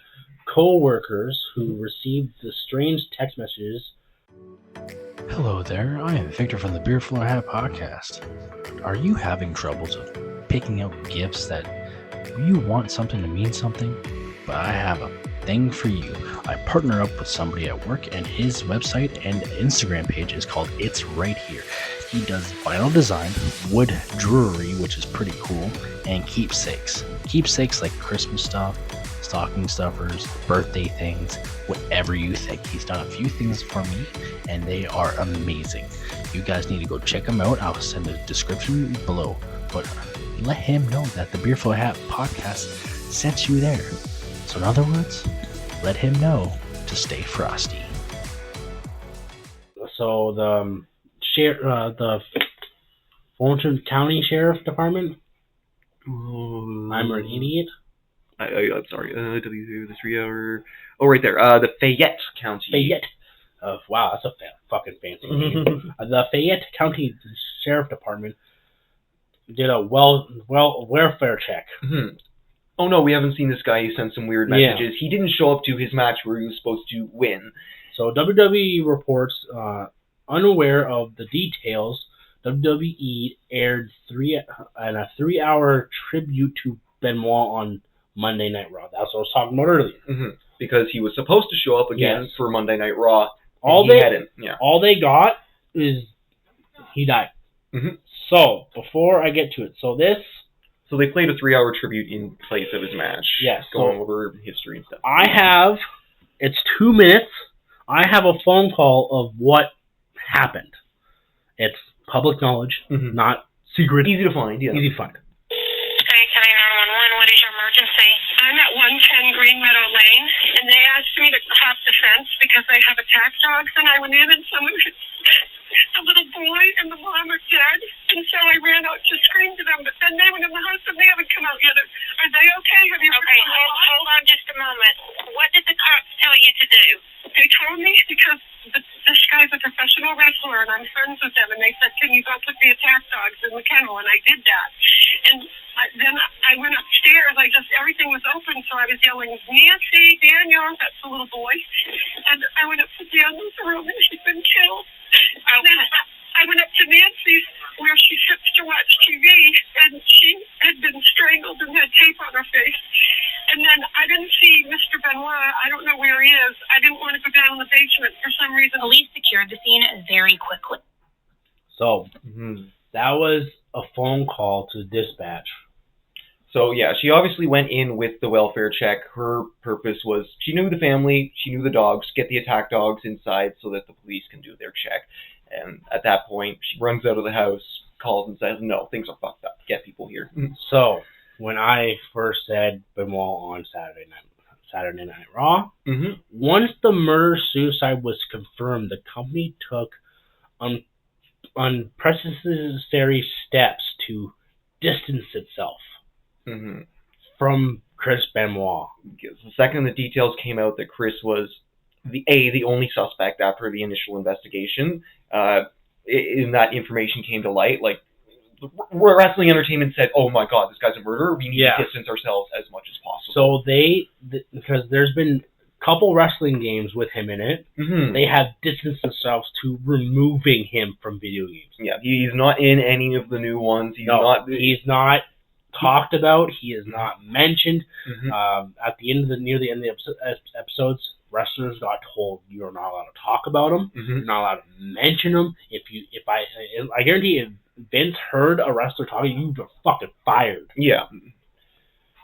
co-workers who received the strange text messages. Hello there, I am Victor from the Beer Floor Hat Podcast. Are you having troubles of picking out gifts that you want something to mean something? But I have a thing for you. I partner up with somebody at work, and his website and Instagram page is called It's Right Here. He does vinyl design, wood jewelry, which is pretty cool, and keepsakes. Keepsakes like Christmas stuff, stocking stuffers, birthday things, whatever you think. He's done a few things for me, and they are amazing. You guys need to go check him out. I'll send a description below. But let him know that the Beer Floor Hat Podcast sent you there. So in other words, let him know to stay frosty. So the Fulton County Sheriff Department. I'm an idiot. I'm sorry. The 3 hour. Oh, right there. The Fayette County. Fayette. Wow, that's a fucking fancy name. The Fayette County Sheriff Department did a welfare check. Mm-hmm. Oh no, we haven't seen this guy. He sent some weird messages. Yeah. He didn't show up to his match where he was supposed to win. So WWE reports, unaware of the details, WWE aired a 3-hour tribute to Benoit on Monday Night Raw. That's what I was talking about earlier. Mm-hmm. Because he was supposed to show up again for Monday Night Raw. All they got is he died. Mm-hmm. So before I get to it, so they played a 3-hour tribute in place of his match. Yes, going over history and stuff. It's 2 minutes. I have a phone call of what happened. It's public knowledge, not secret. Easy to find, yeah. Easy to find. Hey, County 911, what is your emergency? I'm at 110 Green Meadow Lane, and they asked me to hop the fence because they have attack dogs, and I went in and the little boy and the mom are dead, and so I ran out to scream to them, but then they went in the house and they haven't come out yet. Are they okay? Have you hold on just a moment. What did the cops tell you to do? They told me because this guy's a professional wrestler and I'm friends with them, and they said, can you go put the attack dogs in the kennel? And I did that. And then I went upstairs. Everything was open, so I was yelling, Nancy, Daniel, that's the little boy. And I went up to Daniel's room and he'd been killed. And then I went up to Nancy's where she sits to watch TV, and she had been strangled and had tape on her face. And then I didn't see Mr. Benoit. I don't know where he is. I didn't want to go down in the basement for some reason. Police secured the scene very quickly. So, that was a phone call to dispatch. So, yeah, she obviously went in with the welfare check. Her purpose was, she knew the family, she knew the dogs, get the attack dogs inside so that the police can do their check. And at that point, she runs out of the house, calls and says, no, things are fucked up. Get people here. So, when I first said Benoit on Saturday Night Raw, once the murder-suicide was confirmed, the company took unnecessary steps to distance itself from Chris Benoit. The second the details came out that Chris was the only suspect after the initial investigation, and that information came to light, like, Wrestling Entertainment said, oh my god, this guy's a murderer, we need to distance ourselves as much as possible. So because there's been a couple wrestling games with him in it, they have distanced themselves to removing him from video games. Yeah, he's not in any of the new ones. He's not talked about, he is not mentioned. At the end of near the end of the episodes, wrestlers got told you're not allowed to talk about them, you're not allowed to mention them. I guarantee if Vince heard a wrestler talking, you were fucking fired. Yeah.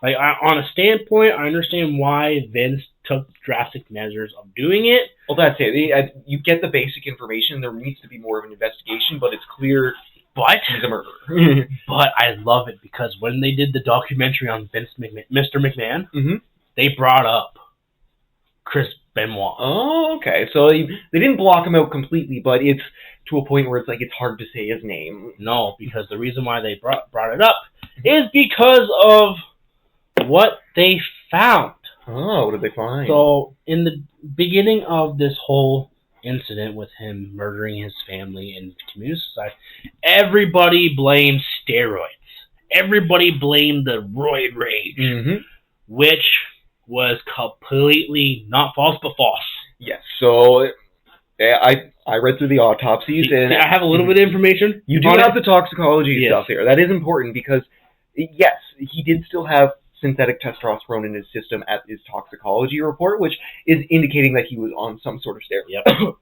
Like, on a standpoint, I understand why Vince took drastic measures of doing it. Well, that's it. You get the basic information. There needs to be more of an investigation, but it's clear he's a murderer. But I love it because when they did the documentary on Mr. McMahon, they brought up Chris Benoit. Oh, okay. So they didn't block him out completely, but it's to a point where it's like it's hard to say his name. No, because the reason why they brought it up is because of what they found. Oh, what did they find? So, in the beginning of this whole incident with him murdering his family and committing suicide, everybody blamed steroids. Everybody blamed the roid rage, which was completely not false, but false. Yes. So I read through the autopsies, and I have a little bit of information. You do have the toxicology stuff here. That is important because, yes, he did still have synthetic testosterone in his system at his toxicology report, which is indicating that he was on some sort of steroid,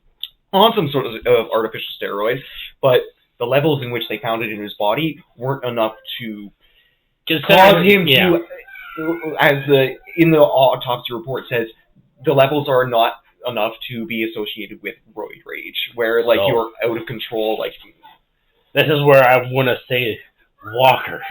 on some sort of artificial steroid, but the levels in which they found it in his body weren't enough to cause him to, in the autopsy report says, the levels are not enough to be associated with roid rage, where you're out of control. Like, this is where I want to say, Walker,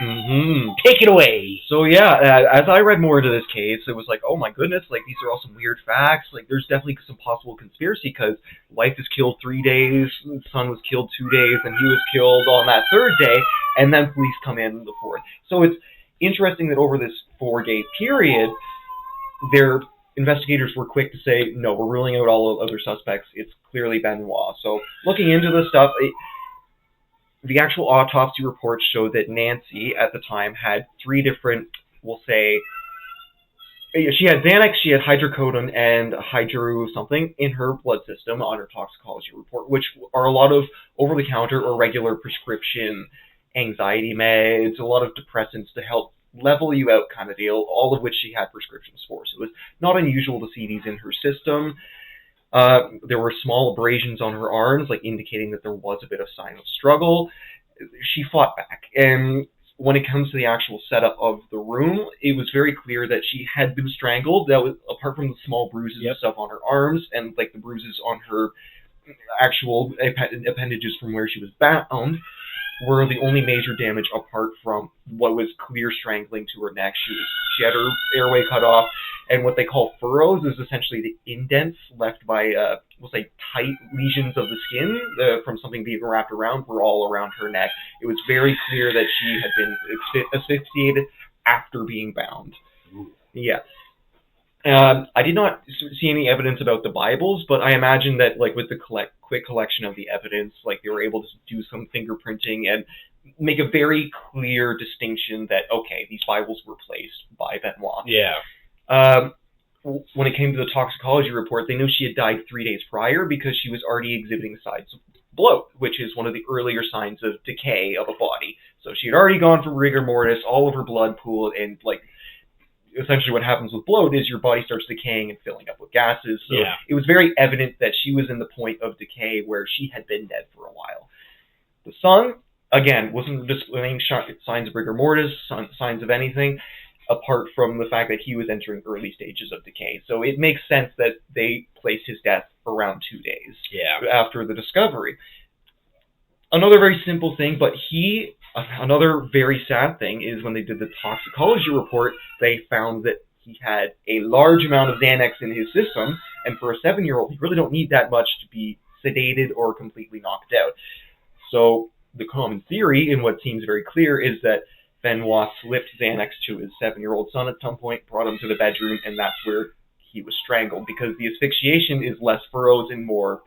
take it away. So yeah, as I read more into this case, it was like, oh my goodness, like these are all some weird facts. Like, there's definitely some possible conspiracy because wife is killed 3 days, son was killed 2 days, and he was killed on that 3rd day, and then police come in the 4th. So it's interesting that over this 4-day period, their investigators were quick to say, no, we're ruling out all other suspects. It's clearly Benoit. So looking into this stuff, the actual autopsy reports showed that Nancy, at the time, had 3 different, we'll say, she had Xanax, she had hydrocodone, and hydro something in her blood system on her toxicology report, which are a lot of over-the-counter or regular prescription anxiety meds, a lot of depressants to help level you out kind of deal, all of which she had prescriptions for. So it was not unusual to see these in her system. There were small abrasions on her arms, like indicating that there was a bit of sign of struggle. She fought back. And when it comes to the actual setup of the room, it was very clear that she had been strangled. That was, apart from the small bruises and stuff on her arms and like the bruises on her actual appendages from where she was bound, were the only major damage apart from what was clear strangling to her neck. She had her airway cut off, and what they call furrows is essentially the indents left by, we'll say, tight lesions of the skin from something being wrapped around were all around her neck. It was very clear that she had been asphyxiated after being bound. Yeah. I did not see any evidence about the Bibles, but I imagine that, like, with the quick collection of the evidence, like, they were able to do some fingerprinting and make a very clear distinction that, okay, these Bibles were placed by Benoit. Yeah. When it came to the toxicology report, they knew she had died 3 days prior because she was already exhibiting signs of bloat, which is one of the earlier signs of decay of a body. So she had already gone for rigor mortis, all of her blood pooled, and, like, essentially what happens with bloat is your body starts decaying and filling up with gases. So it was very evident that she was in the point of decay where she had been dead for a while. The son, again, wasn't displaying signs of rigor mortis, signs of anything, apart from the fact that he was entering early stages of decay. So it makes sense that they placed his death around 2 days after the discovery. Another very simple thing, but another very sad thing is when they did the toxicology report, they found that he had a large amount of Xanax in his system, and for a 7-year-old, you really don't need that much to be sedated or completely knocked out. So the common theory, and what seems very clear, is that Benoit slipped Xanax to his 7-year-old son at some point, brought him to the bedroom, and that's where he was strangled, because the asphyxiation is less furrows and more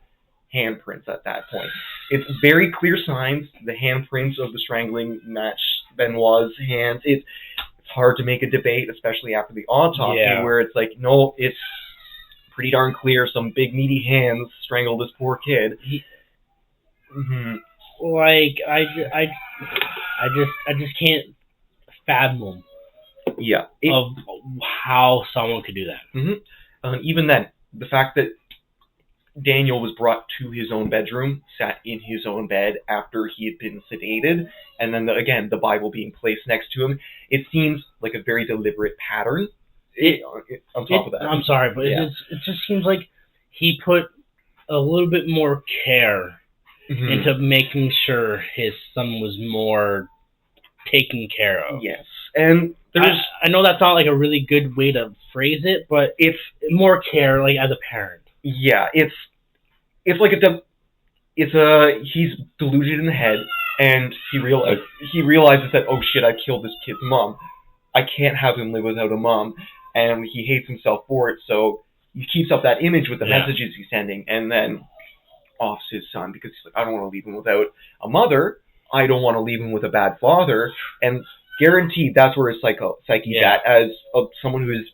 handprints at that point. It's very clear signs. The handprints of the strangling match Benoit's hands. It's hard to make a debate, especially after the autopsy, where it's like, no, it's pretty darn clear some big meaty hands strangled this poor kid. Like, I just can't fathom of how someone could do that. Even then, the fact that Daniel was brought to his own bedroom, sat in his own bed after he had been sedated, and then, again, the Bible being placed next to him, it seems like a very deliberate pattern on top of that. I'm sorry, but it just seems like he put a little bit more care into making sure his son was more taken care of. Yes. And I know that's not like a really good way to phrase it, but it's more care, like, as a parent. Yeah, it's like he's deluded in the head, and he realizes that, oh shit, I killed this kid's mom. I can't have him live without a mom, and he hates himself for it, so he keeps up that image with the messages he's sending, and then offs his son, because he's like, I don't want to leave him without a mother, I don't want to leave him with a bad father, and guaranteed that's where his psyche's at, as someone who is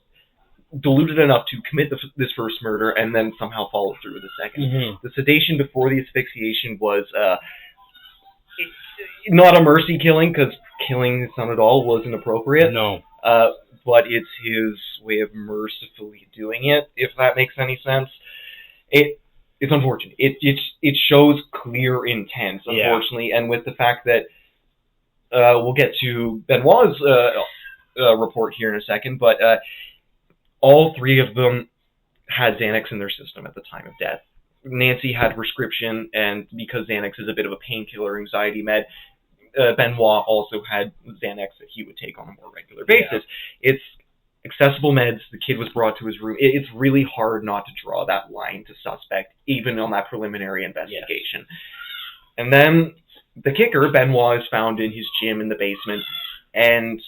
deluded enough to commit this first murder and then somehow follow through with the second. The sedation before the asphyxiation was not a mercy killing, because killing his son at all wasn't appropriate. No. But it's his way of mercifully doing it, if that makes any sense. It's unfortunate. It shows clear intent, unfortunately, and with the fact that we'll get to Benoit's report here in a second, but all 3 of them had Xanax in their system at the time of death. Nancy had prescription, and because Xanax is a bit of a painkiller anxiety med, Benoit also had Xanax that he would take on a more regular basis. It's accessible meds. The kid was brought to his room. It's really hard not to draw that line to suspect, even on that preliminary investigation. And then the kicker, Benoit is found in his gym in the basement, and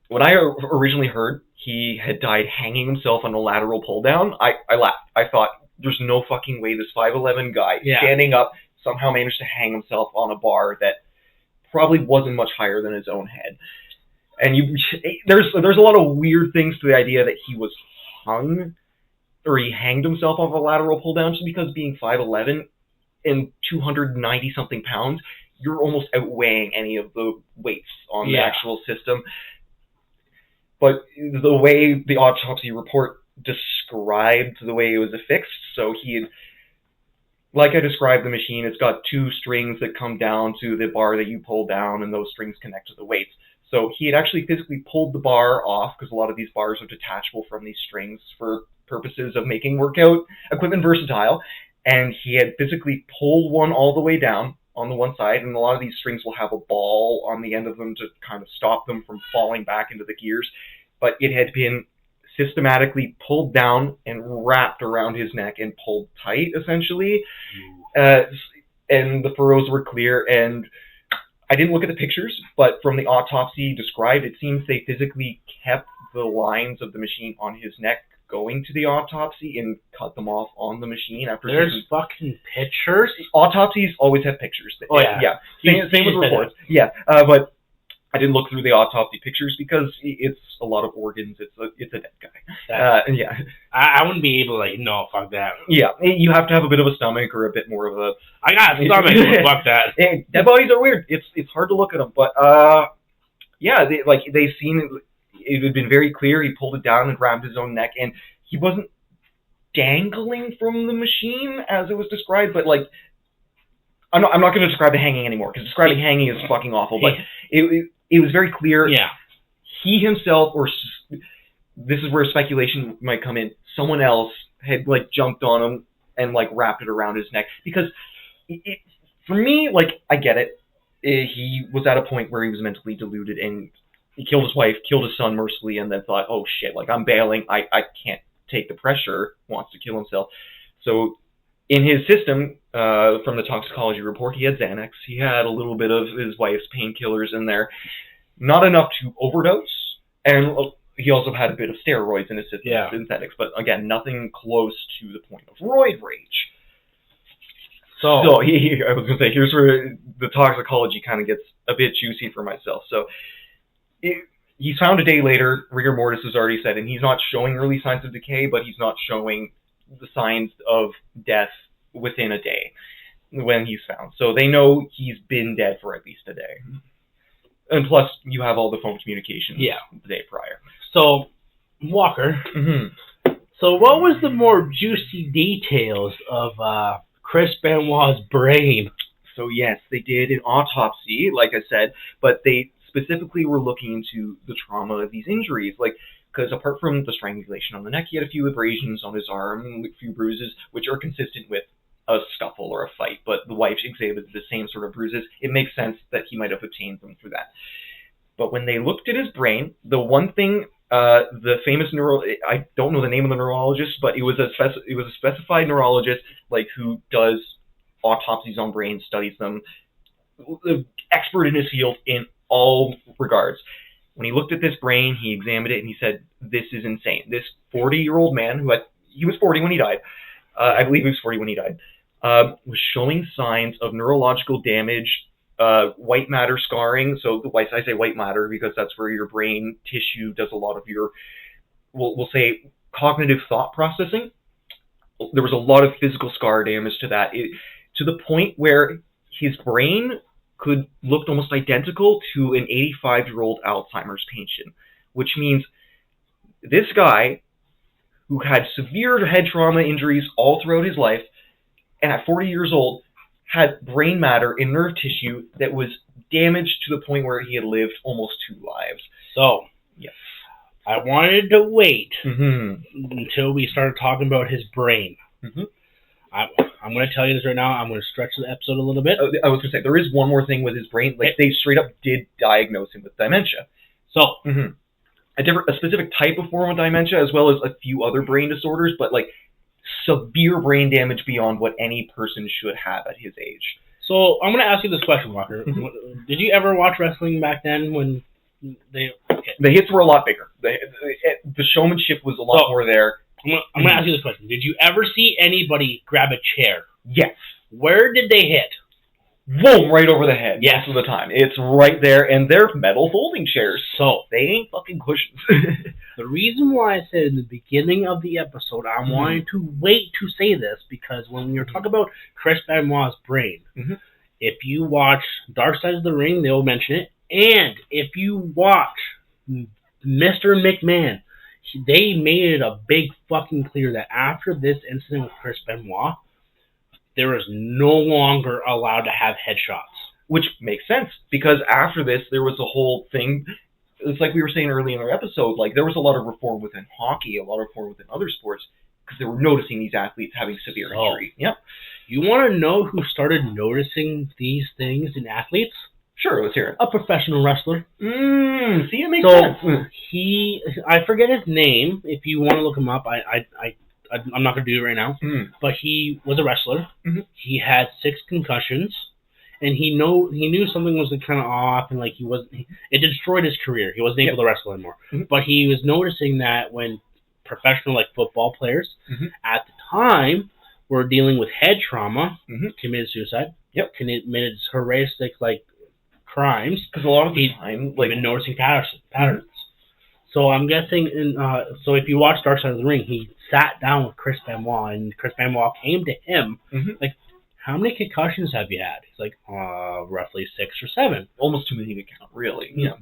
when I originally heard he had died hanging himself on a lateral pull down, I laughed. I thought, there's no fucking way this 5'11" guy standing up somehow managed to hang himself on a bar that probably wasn't much higher than his own head. And there's a lot of weird things to the idea that he was hung, or he hanged himself off a lateral pull down, just because being 5'11" and 290 something pounds, you're almost outweighing any of the weights on the actual system. But the way the autopsy report described the way it was affixed, so he had, like I described the machine, it's got two strings that come down to the bar that you pull down, and those strings connect to the weights. So he had actually physically pulled the bar off, because a lot of these bars are detachable from these strings for purposes of making workout equipment versatile, and he had physically pulled one all the way down on the one side, and a lot of these strings will have a ball on the end of them to kind of stop them from falling back into the gears, but it had been systematically pulled down and wrapped around his neck and pulled tight, essentially. And the furrows were clear, and I didn't look at the pictures, but from the autopsy described, it seems they physically kept the lines of the machine on his neck going to the autopsy and cut them off on the machine after. There's fucking pictures? Autopsies always have pictures. Oh, yeah. Yeah. Same with reports. Yeah, but I didn't look through the autopsy pictures because it's a lot of organs. It's a dead guy. Yeah. I wouldn't be able to, no, fuck that. Yeah, you have to have a bit of a stomach or a bit more of a... I got a stomach, but fuck that. Dead bodies are weird. It's hard to look at them, but they've seen it had been very clear. He pulled it down and grabbed his own neck, and he wasn't dangling from the machine as it was described, but I'm not going to describe the hanging anymore, because describing hanging is fucking awful, but it was very clear. Yeah. He himself, or this is where speculation might come in, someone else had jumped on him and wrapped it around his neck, because for me, I get it. He was at a point where he was mentally deluded, and he killed his wife, killed his son mercifully, and then thought, oh shit, I'm bailing, I can't take the pressure, wants to kill himself. So in his system, from the toxicology report, he had Xanax, he had a little bit of his wife's painkillers in there, not enough to overdose, and he also had a bit of steroids in his system, synthetics, but again, nothing close to the point of roid rage. So I was going to say, here's where the toxicology kind of gets a bit juicy for myself. So he's found a day later, rigor mortis is already set, and he's not showing early signs of decay, but he's not showing the signs of death within a day when he's found. So they know he's been dead for at least a day. And plus, you have all the phone communications the day prior. So, Walker, so what was the more juicy details of Chris Benoit's brain? So yes, they did an autopsy, like I said, but they specifically were looking into the trauma of these injuries, because apart from the strangulation on the neck, he had a few abrasions on his arm, a few bruises, which are consistent with a scuffle or a fight, but the wife exhibited the same sort of bruises. It makes sense that he might have obtained them through that. But when they looked at his brain, the one thing, the famous I don't know the name of the neurologist, but it was a specified neurologist, who does autopsies on brains, studies them, expert in his field in all regards. When he looked at this brain, he examined it, and he said, this is insane. This 40-year-old man, he was 40 when he died, I believe he was 40 when he died, was showing signs of neurological damage, white matter scarring. So I say white matter because that's where your brain tissue does a lot of your, we'll say, cognitive thought processing. There was a lot of physical scar damage to that, to the point where his brain looked almost identical to an 85-year-old Alzheimer's patient, which means this guy, who had severe head trauma injuries all throughout his life, and at 40 years old, had brain matter in nerve tissue that was damaged to the point where he had lived almost 2 lives. So, yes, I wanted to wait until we started talking about his brain. I'm going to tell you this right now. I'm going to stretch the episode a little bit. I was going to say, there is one more thing with his brain. They straight up did diagnose him with dementia. So, a specific type of form of dementia, as well as a few other brain disorders, but severe brain damage beyond what any person should have at his age. So I'm going to ask you this question, Walker. Did you ever watch wrestling back then when they Okay. The hits were a lot bigger. The showmanship was a lot more there. I'm going to ask you this question. Did you ever see anybody grab a chair? Yes. Where did they hit? Boom, right over the head. Yes. Most of the time. It's right there, and they're metal folding chairs. So, they ain't fucking cushions. The reason why I said in the beginning of the episode, I wanted to wait to say this, because when we were talking about Chris Benoit's brain, if you watch Dark Side of the Ring, they'll mention it, and if you watch Mr. McMahon, they made it a big fucking clear that after this incident with Chris Benoit, there is no longer allowed to have headshots. Which makes sense, because after this, there was a whole thing. It's like we were saying early in our episode, like there was a lot of reform within hockey, a lot of reform within other sports, because they were noticing these athletes having severe injury. Yep. You want to know who started noticing these things in athletes? Sure, let's hear it. A professional wrestler. See, it makes sense. I forget his name. If you want to look him up, I'm not going to do it right now. But he was a wrestler. He had 6 concussions. And he knew something was kind of off, and like it destroyed his career. He wasn't able to wrestle anymore. But he was noticing that when professional like football players at the time were dealing with head trauma, committed suicide, committed horrific like crimes. Because a lot of the time, like been noticing patterns. So I'm guessing, so if you watch Dark Side of the Ring, he sat down with Chris Benoit, and Chris Benoit came to him like, how many concussions have you had? He's like, roughly 6 or 7. Almost too many to count, really. Yeah.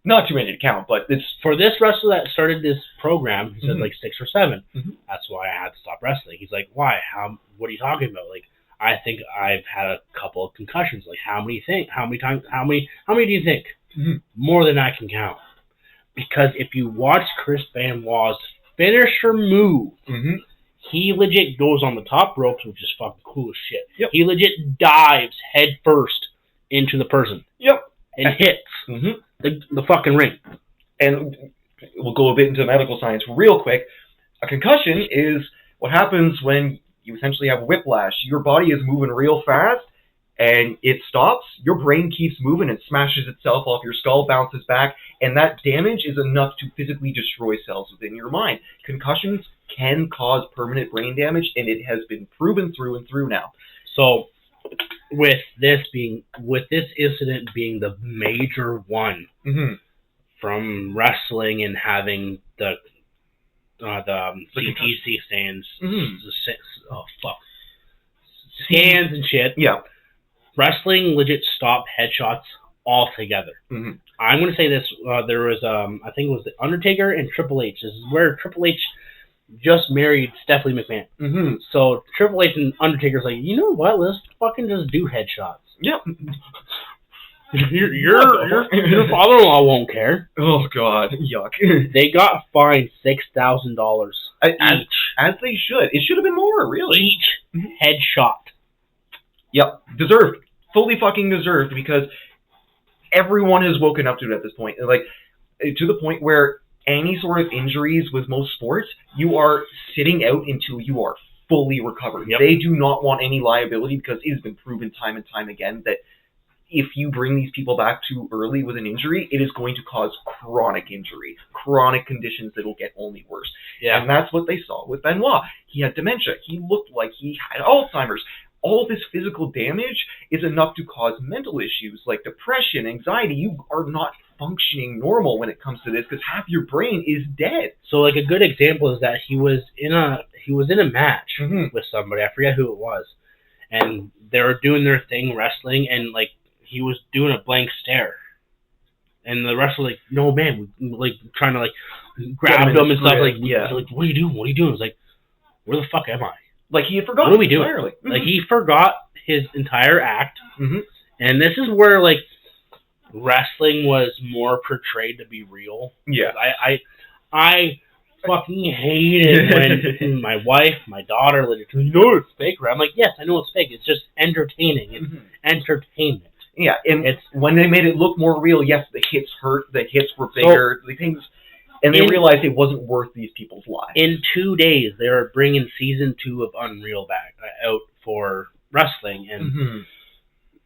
Not too many to count, but it's... For this wrestler that started this program, he said like 6 or 7. That's why I had to stop wrestling. He's like, why? What are you talking about? Like, I think I've had a couple of concussions. Like, how many do you think? More than I can count. Because if you watch Chris Benoit's finisher move, he legit goes on the top ropes, which is fucking cool as shit. Yep. He legit dives head first into the person. And hits the fucking ring. And we'll go a bit into medical science real quick. A concussion is what happens when you essentially have whiplash. Your body is moving real fast, and it stops. Your brain keeps moving and smashes itself off your skull, bounces back, and that damage is enough to physically destroy cells within your mind. Concussions can cause permanent brain damage, and it has been proven through and through now. So, with this incident being the major one from wrestling and having the CTC scans, scans and shit. Yeah. Wrestling legit stopped headshots altogether. I'm going to say this. There was, I think it was The Undertaker and Triple H. This is where Triple H just married Stephanie McMahon. So Triple H and Undertaker's like, you know what? Let's fucking just do headshots. Yep. Your father-in-law won't care. Oh, God. Yuck. They got fined $6,000 each. As they should. It should have been more, really. Each headshot. Yep. Deserved. Fully fucking deserved, because everyone has woken up to it at this point. Like, to the point where any sort of injuries with most sports, you are sitting out until you are fully recovered. They do not want any liability, because it has been proven time and time again that if you bring these people back too early with an injury, it is going to cause chronic injury, chronic conditions that will get only worse. And that's what they saw with Benoit. He had dementia. He looked like he had Alzheimer's. All this physical damage is enough to cause mental issues like depression, anxiety. You are not functioning normal when it comes to this, because half your brain is dead. So, like, a good example is that he was in a match with somebody. I forget who it was, and they were doing their thing, wrestling, and like he was doing a blank stare, and the wrestler was like, "No, man," like trying to like grab him and stuff. Like, what are you doing? What are you doing? It's like, where the fuck am I? Like, he had forgotten. What are we doing? Entirely. Like, he forgot his entire act. And this is where, like, wrestling was more portrayed to be real. Yeah. I fucking hate it when my wife, my daughter, like, you know it's fake, right? I'm like, yes, I know it's fake. It's just entertaining. It's entertainment. Yeah, and it's when they made it look more real, yes, the hits hurt, the hits were bigger, the things... And they realized it wasn't worth these people's lives. In 2 days, they were bringing season 2 of Unreal back out for wrestling, and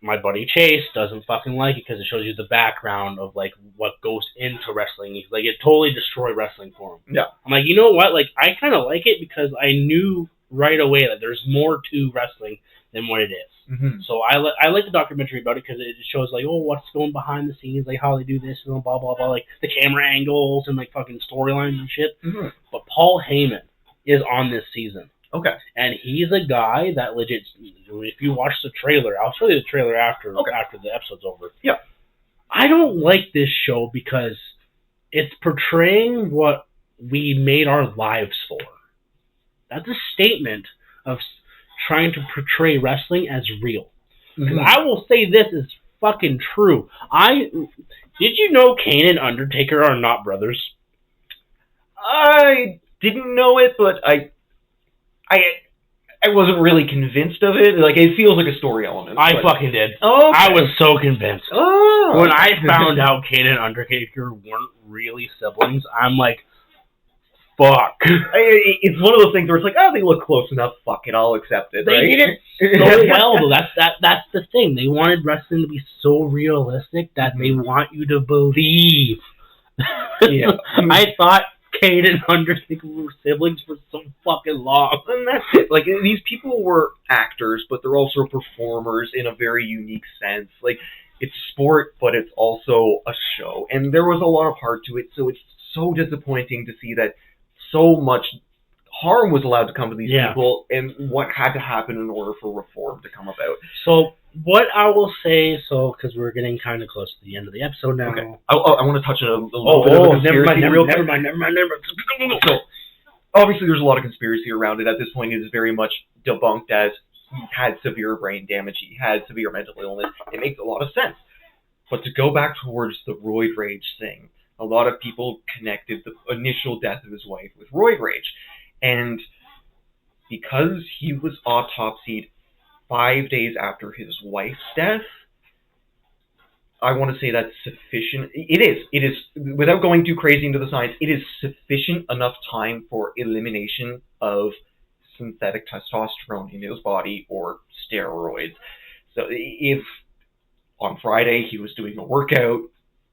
my buddy Chase doesn't fucking like it because it shows you the background of like what goes into wrestling. He's like, it totally destroyed wrestling for him. Yeah. I'm like, you know what? Like, I kind of like it because I knew right away that there's more to wrestling than what it is. Mm-hmm. So I like the documentary about it because it shows like, oh, what's going behind the scenes, like how they do this and blah blah blah, like the camera angles and like fucking storylines and shit. Mm-hmm. But Paul Heyman is on this season. Okay. And he's a guy that legit, if you watch the trailer, I'll show you the trailer after the episode's over. Yeah. I don't like this show because it's portraying what we made our lives for. That's a statement of trying to portray wrestling as real. Because I will say this is fucking true. Did you know Kane and Undertaker are not brothers? I didn't know it, but I wasn't really convinced of it. Like, it feels like a story element. I fucking did. Oh, okay. I was so convinced. Oh. When I found out Kane and Undertaker weren't really siblings, I'm like, fuck. It's one of those things where it's like, oh, they look close enough. Fuck it, I'll accept it. They right? did it so well, though. That's the thing. They wanted wrestling to be so realistic that they want you to believe. Yeah. I thought Kane and Undertaker were siblings for so fucking long. And that's it. Like, these people were actors, but they're also performers in a very unique sense. Like, it's sport, but it's also a show. And there was a lot of heart to it, so it's so disappointing to see that so much harm was allowed to come to these people, and what had to happen in order for reform to come about. So, what I will say, because we're getting kind of close to the end of the episode now. Okay. I want to touch on a little bit of a conspiracy never mind. So, obviously there's a lot of conspiracy around it. At this point, it is very much debunked as he had severe brain damage, he had severe mental illness. It makes a lot of sense. But to go back towards the roid rage thing, a lot of people connected the initial death of his wife with roid rage. And because he was autopsied 5 days after his wife's death, I want to say that's sufficient. It is, without going too crazy into the science, it is sufficient enough time for elimination of synthetic testosterone in his body or steroids. So if on Friday he was doing a workout,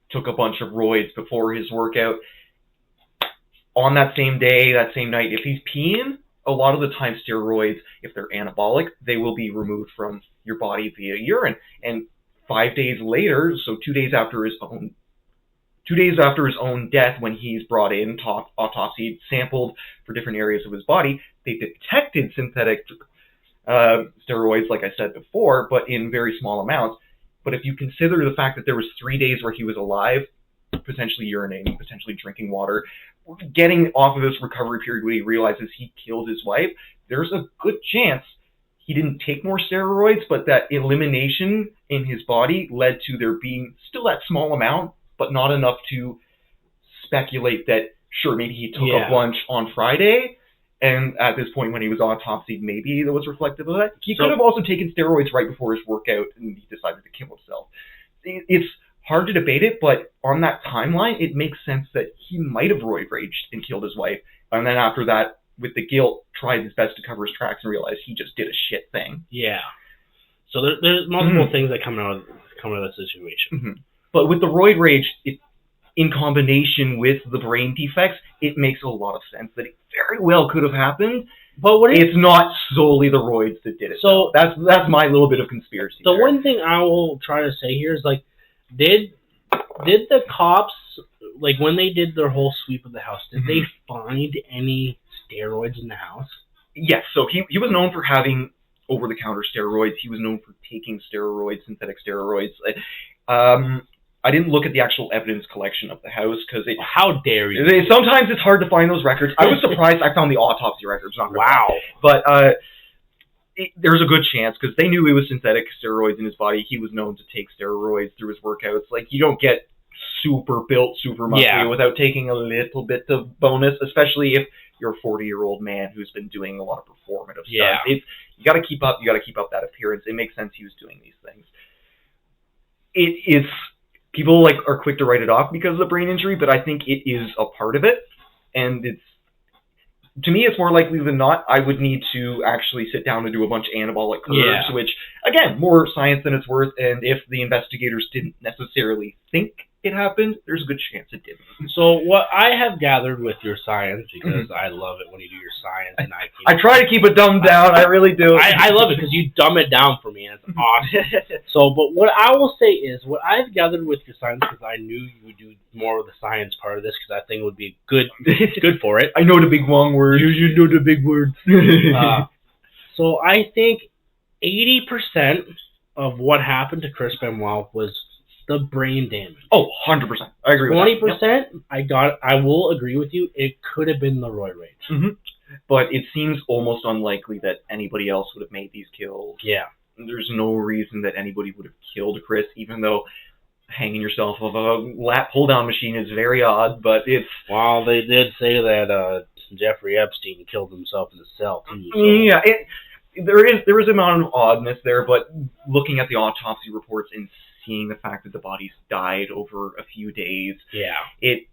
took a bunch of roids before his workout, on that same day, that same night, if he's peeing, a lot of the time steroids, if they're anabolic, they will be removed from your body via urine. And 5 days later, so 2 days after his own death, when he's brought in, autopsied, sampled for different areas of his body, they detected synthetic steroids, like I said before, but in very small amounts. But if you consider the fact that there was 3 days where he was alive, potentially urinating, potentially drinking water, getting off of this recovery period when he realizes he killed his wife, there's a good chance he didn't take more steroids, but that elimination in his body led to there being still that small amount, but not enough to speculate that, sure, maybe he took a bunch on Friday, and at this point when he was autopsied, maybe that was reflective of that. He could have also taken steroids right before his workout, and he decided to kill himself. It's hard to debate it, but on that timeline, it makes sense that he might have roid raged and killed his wife, and then after that, with the guilt, tried his best to cover his tracks and realized he just did a shit thing. Yeah. So there's multiple things that come out of the situation. Mm-hmm. But with the roid rage, in combination with the brain defects, it makes a lot of sense that it very well could have happened. But it's not solely the roids that did it. So that's my little bit of conspiracy. The one thing I will try to say here is, like, did the cops, like, when they did their whole sweep of the house, did they find any steroids in the house? Yes. So he was known for having over-the-counter steroids. He was known for taking steroids, synthetic steroids. I didn't look at the actual evidence collection of the house because how dare you? Sometimes it's hard to find those records. I was surprised I found the autopsy records. Wow. But there's a good chance because they knew it was synthetic steroids in his body. He was known to take steroids through his workouts. Like, you don't get super built, super muscular without taking a little bit of bonus, especially if you're a 40-year-old man who's been doing a lot of performative stuff. You got to keep up. You got to keep up that appearance. It makes sense he was doing these things. It's people are quick to write it off because of the brain injury, but I think it is a part of it, and to me, it's more likely than not, I would need to actually sit down and do a bunch of anabolic curves, which, again, more science than it's worth, and if the investigators didn't necessarily think it happened, there's a good chance it didn't. So what I have gathered with your science, because I love it when you do your science, and I try to keep it dumbed down, I really do. I love it because you dumb it down for me, and it's awesome. So, but what I will say is, what I've gathered with your science, because I knew you would do more of the science part of this, because I think it would be good for it. I know the big long words. You know the big words. So I think 80% of what happened to Chris Benoit was the brain damage. Oh, 100%. I agree with 20%, that. Yep. I will agree with you, it could have been the roid rage. Mm-hmm. But it seems almost unlikely that anybody else would have made these kills. Yeah. There's no reason that anybody would have killed Chris, even though hanging yourself off a lap pull-down machine is very odd, but it's... Well, they did say that Jeffrey Epstein killed himself in the cell, too. So. Yeah, there is an amount of oddness there, but looking at the autopsy reports and seeing the fact that the bodies died over a few days, it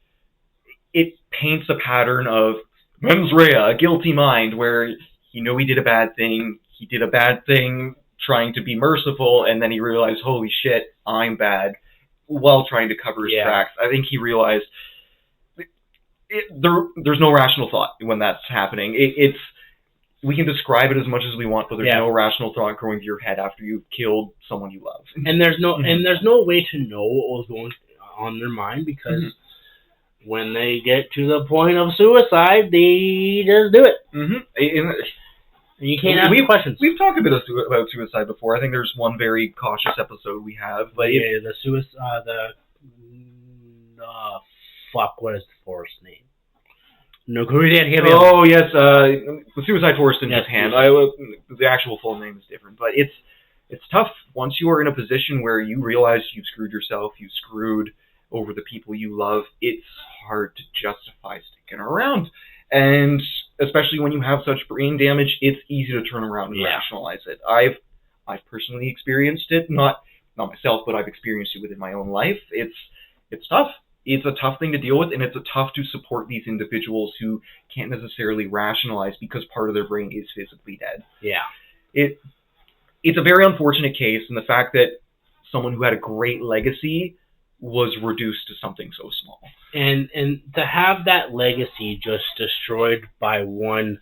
paints a pattern of mens rea, a guilty mind, where he did a bad thing, trying to be merciful, and then he realized, holy shit, I'm bad, while trying to cover his tracks. I think he realized there's no rational thought when that's happening. We can describe it as much as we want, but there's no rational thought going through your head after you've killed someone you love. And there's no way to know what was going on their mind, because when they get to the point of suicide, they just do it. And you can't ask questions. We've talked a bit about suicide before. I think there's one very cautious episode we have. But the suicide. Fuck, what is the forest name? No, oh yes, the Suicide Forest in Japan. The actual full name is different, but it's tough once you are in a position where you realize you've screwed yourself, you've screwed over the people you love. It's hard to justify sticking around, and especially when you have such brain damage, it's easy to turn around and rationalize it. I've personally experienced it, not myself, but I've experienced it within my own life. It's tough. It's a tough thing to deal with, and it's tough to support these individuals who can't necessarily rationalize because part of their brain is physically dead. Yeah. It's a very unfortunate case, and the fact that someone who had a great legacy was reduced to something so small. And to have that legacy just destroyed by one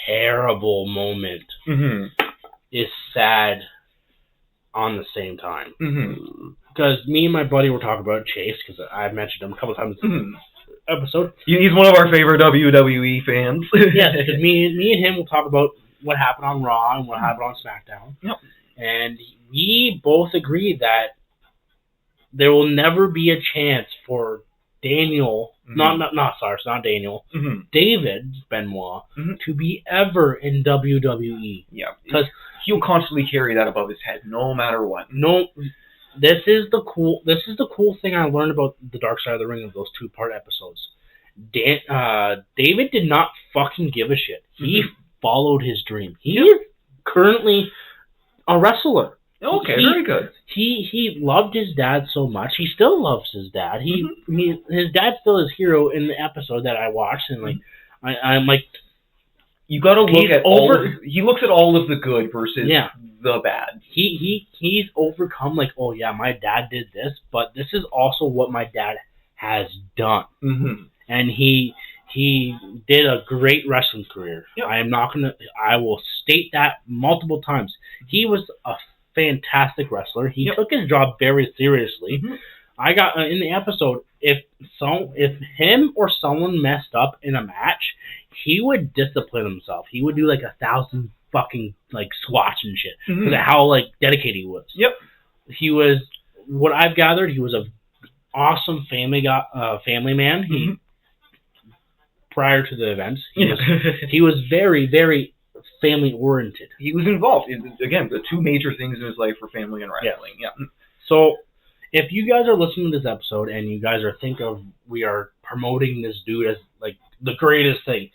terrible moment is sad on the same time. Because me and my buddy were talking about Chase, because I've mentioned him a couple times in this episode. He's one of our favorite WWE fans. Yes, because me and him will talk about what happened on Raw and what happened on SmackDown. Yep. And we both agree that there will never be a chance for Daniel, not Daniel, David Benoit, to be ever in WWE. Yeah, because he'll constantly carry that above his head, no matter what. No. This is the cool thing I learned about the Dark Side of the Ring of those 2-part episodes. David did not fucking give a shit. He followed his dream. He is currently a wrestler. Okay, very good. He loved his dad so much. He still loves his dad. His dad's still his hero in the episode that I watched, and I'm like, you got to look at he looks at all of the good versus the bad. He's overcome, like, oh yeah, my dad did this, but this is also what my dad has done. And he did a great wrestling career. Yep. I will state that multiple times. He was a fantastic wrestler. He took his job very seriously. I got in the episode, if him or someone messed up in a match, he would discipline himself. He would do like 1,000 fucking squats and shit because of how dedicated he was. Yep. He was, what I've gathered, he was a awesome family man. He prior to the events, he was very, very family oriented. He was involved in, again, the 2 major things in his life were family and wrestling. Yeah. So if you guys are listening to this episode and you guys we are promoting this dude as the greatest thing,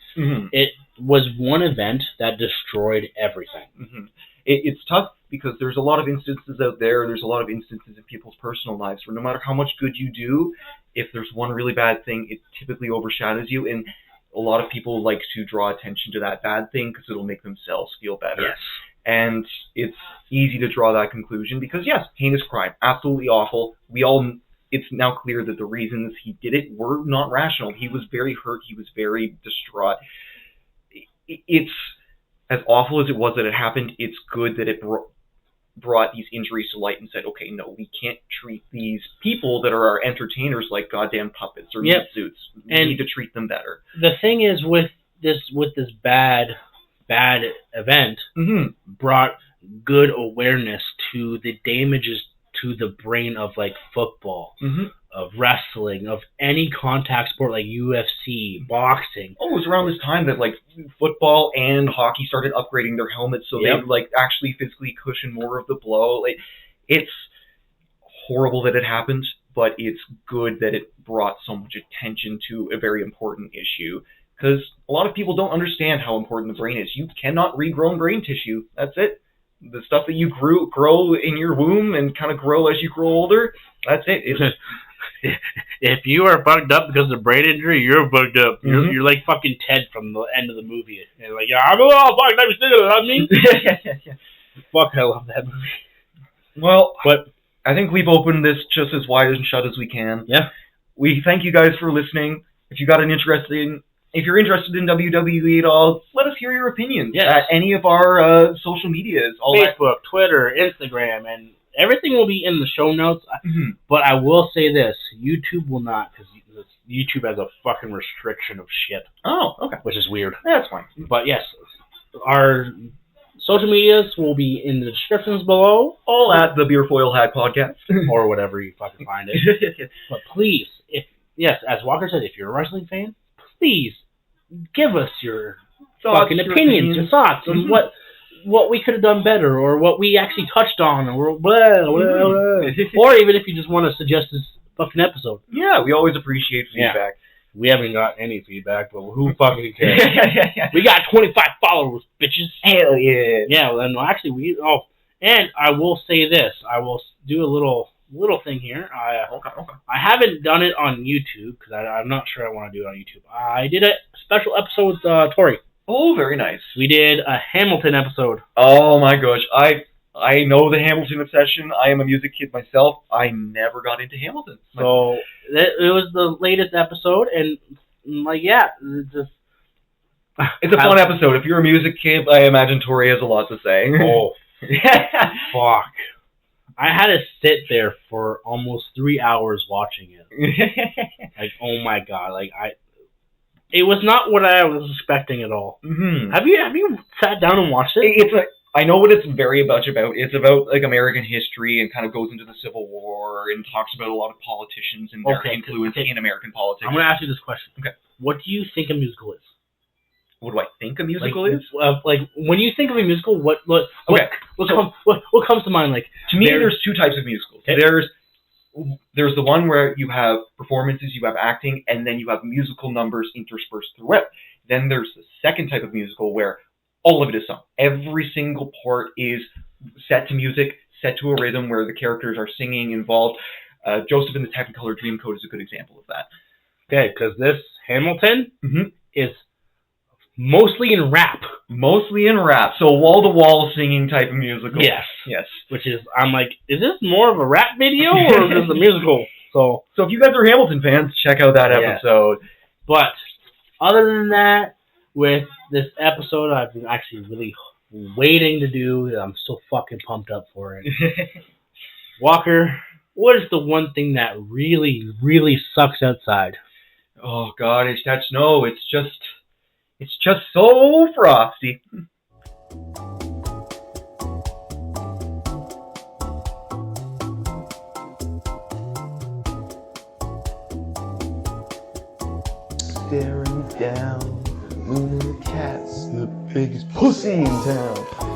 it was one event that destroyed everything. It's tough because there's a lot of instances out there. There's a lot of instances in people's personal lives where no matter how much good you do, if there's one really bad thing, it typically overshadows you. And a lot of people like to draw attention to that bad thing because it'll make themselves feel better. Yes. And it's easy to draw that conclusion because, yes, heinous crime, absolutely awful. It's now clear that the reasons he did it were not rational. He was very hurt. He was very distraught. It's as awful as it was that it happened. It's good that it brought these injuries to light and said, okay, no, we can't treat these people that are our entertainers like goddamn puppets or meat suits. We need to treat them better. The thing is with this bad event brought good awareness to the damages to the brain of like football, of wrestling, of any contact sport like UFC, boxing. Oh, it was around this time that like football and hockey started upgrading their helmets so they like actually physically cushion more of the blow. Like, it's horrible that it happened, but it's good that it brought so much attention to a very important issue. Because a lot of people don't understand how important the brain is. You cannot regrow brain tissue. That's it. The stuff that you grow in your womb and kind of grow as you grow older, that's it. If you are bugged up because of brain injury, you're bugged up. You're like fucking Ted from the end of the movie. And like, yeah, I'm a little bugged up. You know what I mean? Fuck, I love that movie. Well, but I think we've opened this just as wide and shut as we can. Yeah. We thank you guys for listening. If you're interested in WWE at all, let us hear your opinions at any of our social medias. Facebook, Twitter, Instagram, and everything will be in the show notes. But I will say this, YouTube will not, because YouTube has a fucking restriction of shit. Oh, okay. Which is weird. Yeah, that's fine. But yes, our social medias will be in the descriptions below. All at the Beerfoil Hat Podcast. Or whatever you fucking find it. But please, as Walker said, if you're a wrestling fan, please give us your fucking opinions, your thoughts on what we could have done better, or what we actually touched on, or or even if you just want to suggest this fucking episode. Yeah, we always appreciate feedback. Yeah. We haven't got any feedback, but who fucking cares? We got 25 followers, bitches. Hell yeah. Yeah, well, no, actually, and I will say this. I will do a little thing here. I haven't done it on YouTube because I'm not sure I want to do it on YouTube. I did a special episode with Tori. Oh, very nice. We did a Hamilton episode. Oh my gosh, I know the Hamilton obsession. I am a music kid myself. I never got into Hamilton. So it was the latest episode, and it's a fun episode. If you're a music kid, I imagine Tori has a lot to say. Oh, fuck. I had to sit there for almost 3 hours watching it. Like, oh my god, it was not what I was expecting at all. Have you sat down and watched it? I know what it's very much about. It's about like American history and kind of goes into the Civil War and talks about a lot of politicians and their influence in American politics. I'm going to ask you this question. Okay. What do you think a musical is? What do I think a musical is? When you think of a musical, what comes to mind? Like, to me, there's two types of musicals. Okay. There's the one where you have performances, you have acting, and then you have musical numbers interspersed throughout. Then there's the second type of musical where all of it is sung. Every single part is set to music, set to a rhythm where the characters are singing involved. Joseph and the Technicolor Dreamcoat is a good example of that. Okay, because this Hamilton is mostly in rap. Mostly in rap. So wall-to-wall singing type of musical. Yes. Which is, I'm like, is this more of a rap video or is this a musical? So if you guys are Hamilton fans, check out that episode. But other than that, with this episode, I've been actually really waiting to do. I'm so fucking pumped up for it. Walker, what is the one thing that really, really sucks outside? Oh god, it's that snow. It's just so frosty. Staring down, the cat's the biggest pussy in town.